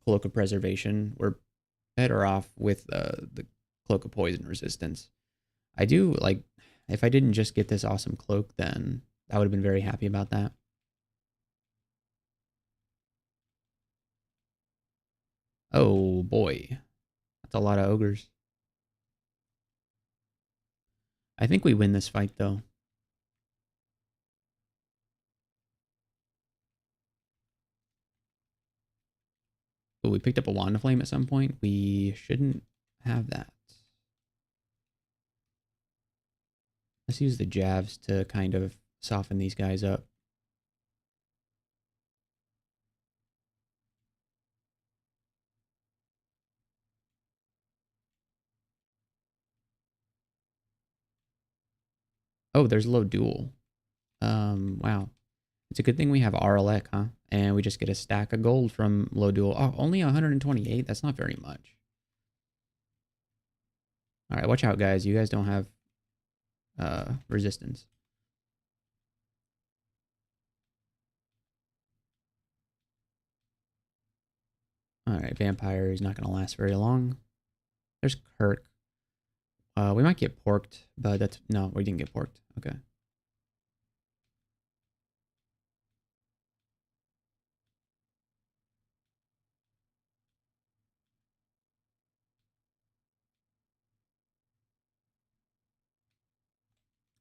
Cloak of Preservation. We're better off with the Cloak of Poison Resistance. I do, like, if I didn't just get this awesome cloak, then I would have been very happy about that. Oh, boy. That's a lot of ogres. I think we win this fight, though. Oh, we picked up a Wand of Flame at some point. We shouldn't have that. Let's use the jabs to kind of soften these guys up. Oh, there's low duel. Wow. It's a good thing we have RLX, huh? And we just get a stack of gold from low duel. Oh, only 128? That's not very much. All right, watch out, guys. You guys don't have resistance. All right, vampire is not going to last very long. There's Kirk. We might get porked, but that's... No, we didn't get porked. Okay.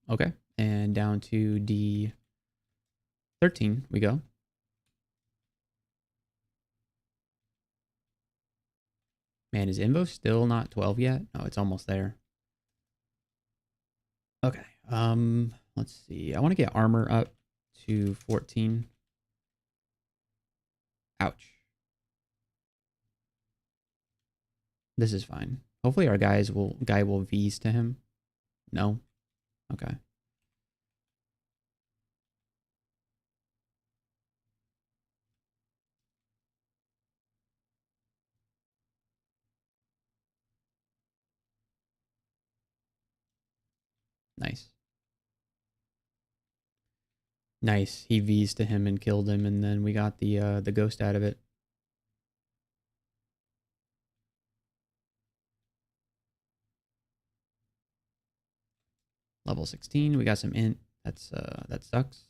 Okay, and down to D13 we go. Man, is Invo still not 12 yet? Oh, it's almost there. Okay, let's see. I want to get armor up to 14. Ouch. This is fine. Hopefully our guy will V's to him. No? Okay. Nice. Nice. He V's to him and killed him, and then we got the ghost out of it. Level 16. We got some int. That sucks.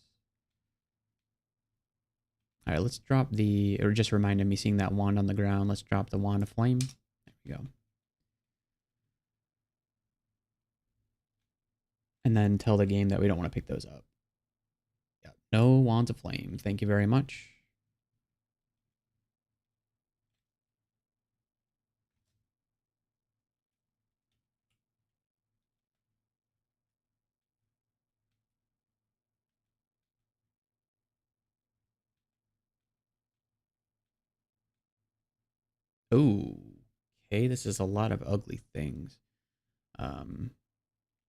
All right, let's drop the... Or just reminded me seeing that wand on the ground. Let's drop the Wand of Flame. There we go. And then tell the game that we don't want to pick those up. Yeah, no Wands of Flame. Thank you very much. Oh, okay. This is a lot of ugly things.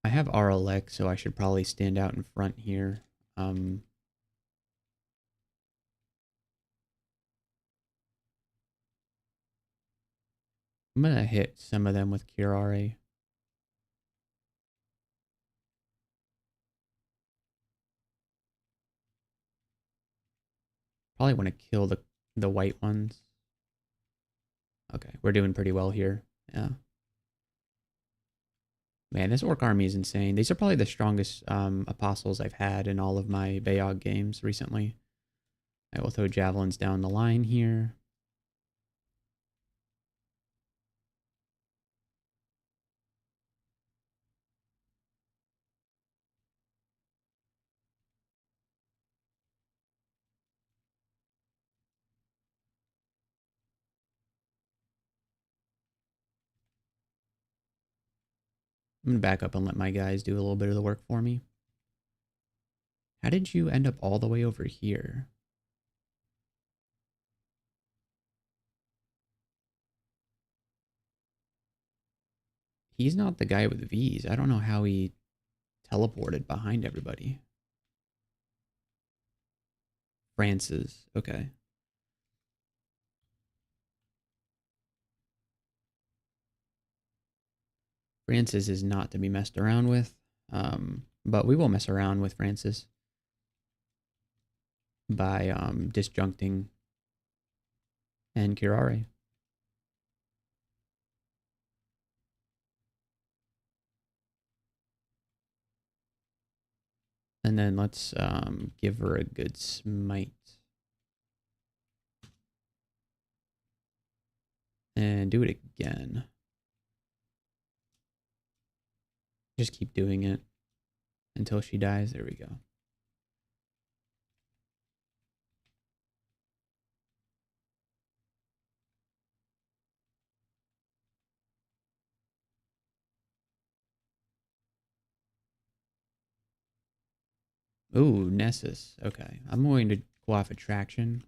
I have RLX, so I should probably stand out in front here. I'm gonna hit some of them with Curare. Probably want to kill the white ones. Okay, we're doing pretty well here. Yeah. Man, this orc army is insane. These are probably the strongest apostles I've had in all of my Beogh games recently. I will throw javelins down the line here. I'm gonna back up and let my guys do a little bit of the work for me. How did you end up all the way over here? He's not the guy with V's. I don't know how he teleported behind everybody. Francis. Okay. Francis is not to be messed around with. But we will mess around with Francis by disjuncting and Curare. And then let's give her a good smite. And do it again. Just keep doing it until she dies. There we go. Ooh, Nessus. Okay. I'm going to go off attraction.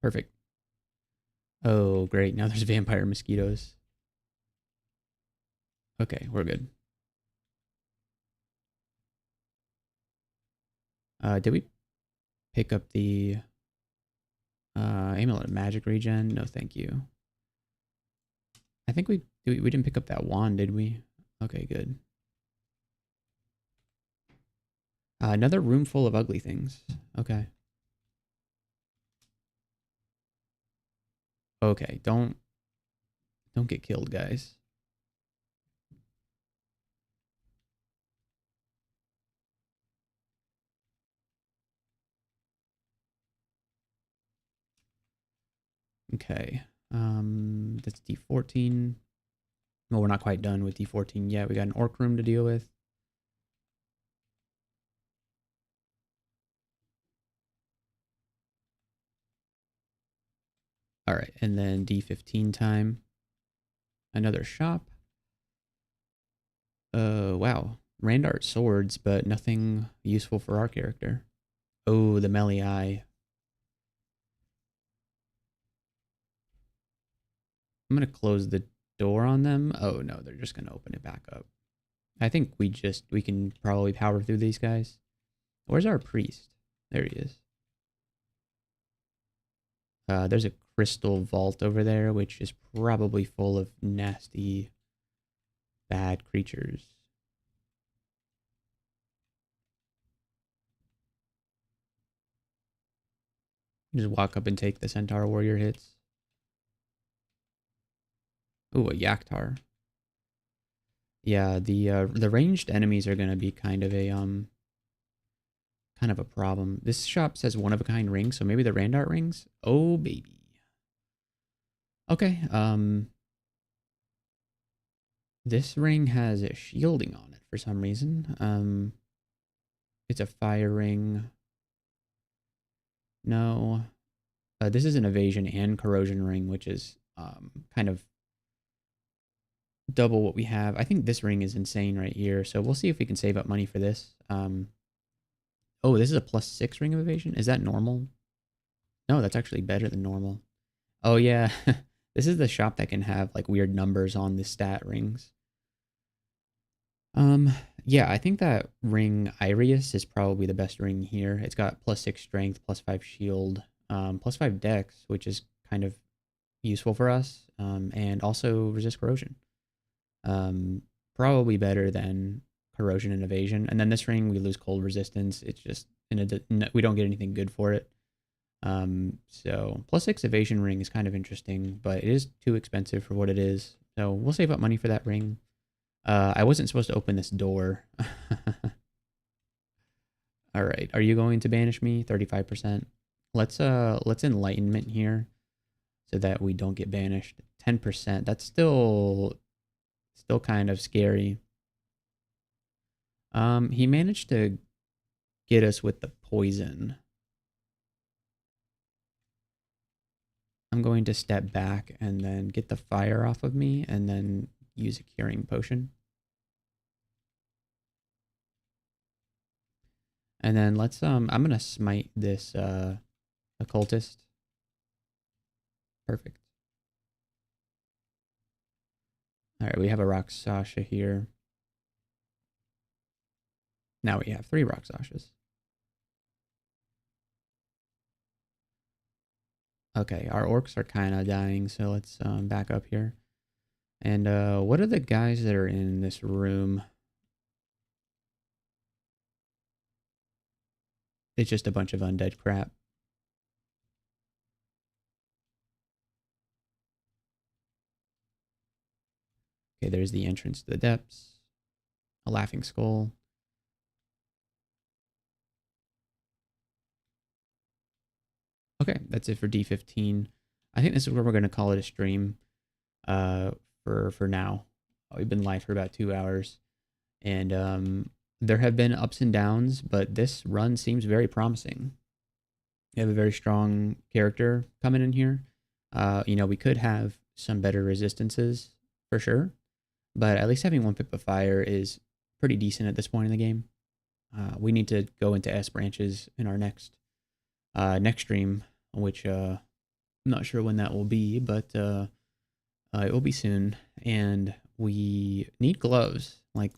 Perfect. Oh, great. Now there's vampire mosquitoes. Okay, we're good. Did we pick up the amulet of magic regen? No, thank you. I think we didn't pick up that wand, did we? Okay, good. Another room full of ugly things. Okay. Okay, don't get killed, guys. Okay. That's D14. Well, we're not quite done with D14 yet. We got an orc room to deal with. All right, and then D15 time. Another shop. Wow. Randart swords, but nothing useful for our character. Oh, the melee eye. I'm gonna close the door on them. Oh no, they're just gonna open it back up. I think we can probably power through these guys. Where's our priest? There he is. There's a crystal vault over there, which is probably full of nasty, bad creatures. Just walk up and take the centaur warrior hits. Ooh, a Yaktar. Yeah, the ranged enemies are gonna be kind of a problem. This shop says one of a kind rings, so maybe the Randart rings. Oh baby. Okay. This ring has a shielding on it for some reason. It's a fire ring. No. This is an evasion and corrosion ring, which is kind of double what we have. I think this ring is insane right here, so we'll see if we can save up money for this. Oh, this is a +6 ring of evasion. Is that normal? No, that's actually better than normal. Oh yeah, this is the shop that can have like weird numbers on the stat rings. Yeah, I think that ring Iris is probably the best ring here. It's got +6 strength, +5 shield, +5 dex, which is kind of useful for us, and also resist corrosion. Probably better than corrosion and evasion. And then this ring, we lose cold resistance. It's just we don't get anything good for it. So +6 evasion ring is kind of interesting, but it is too expensive for what it is. So we'll save up money for that ring. I wasn't supposed to open this door. All right, are you going to banish me? 35%. Let's enlightenment here so that we don't get banished. 10%. That's still kind of scary. He managed to get us with the poison. I'm going to step back and then get the fire off of me and then use a curing potion. And then let's I'm gonna smite this occultist. Perfect. Alright, we have a Rock Sasha here. Now we have 3 Rock Sashas. Okay, our orcs are kind of dying, so let's back up here. And what are the guys that are in this room? It's just a bunch of undead crap. Okay, there's the entrance to the depths. A laughing skull. Okay, that's it for D15. I think this is where we're going to call it a stream for now. We've been live for about 2 hours. And there have been ups and downs, but this run seems very promising. We have a very strong character coming in here. You know, we could have some better resistances for sure, but at least having 1 pip of fire is pretty decent at this point in the game. We need to go into S branches in our next stream, which I'm not sure when that will be, but it will be soon. And we need gloves. Like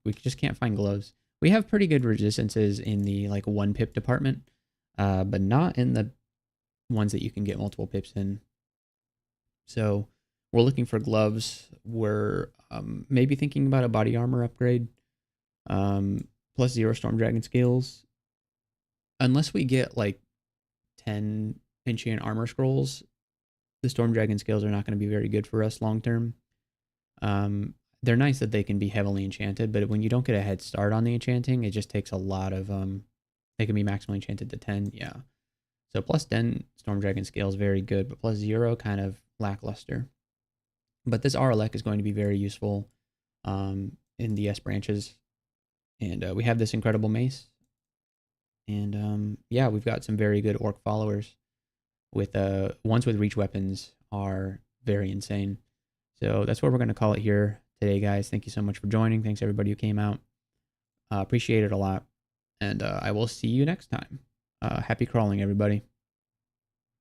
we just can't find gloves. We have pretty good resistances in the like 1 pip department, but not in the ones that you can get multiple pips in. So we're looking for gloves. We're maybe thinking about a body armor upgrade, plus 0 Storm Dragon skills. Unless we get like 10 enchant armor scrolls, the Storm Dragon skills are not going to be very good for us long term. They're nice that they can be heavily enchanted, but when you don't get a head start on the enchanting, it just takes a lot of they can be maximally enchanted to 10. Yeah. So plus 10 Storm Dragon scale is very good, but plus 0 kind of lackluster. But this Aralek is going to be very useful in the S branches. And we have this incredible mace. And yeah, we've got some very good orc followers. With ones with reach weapons are very insane. So that's what we're going to call it here today, guys. Thank you so much for joining. Thanks everybody who came out. Appreciate it a lot. And I will see you next time. Happy crawling, everybody.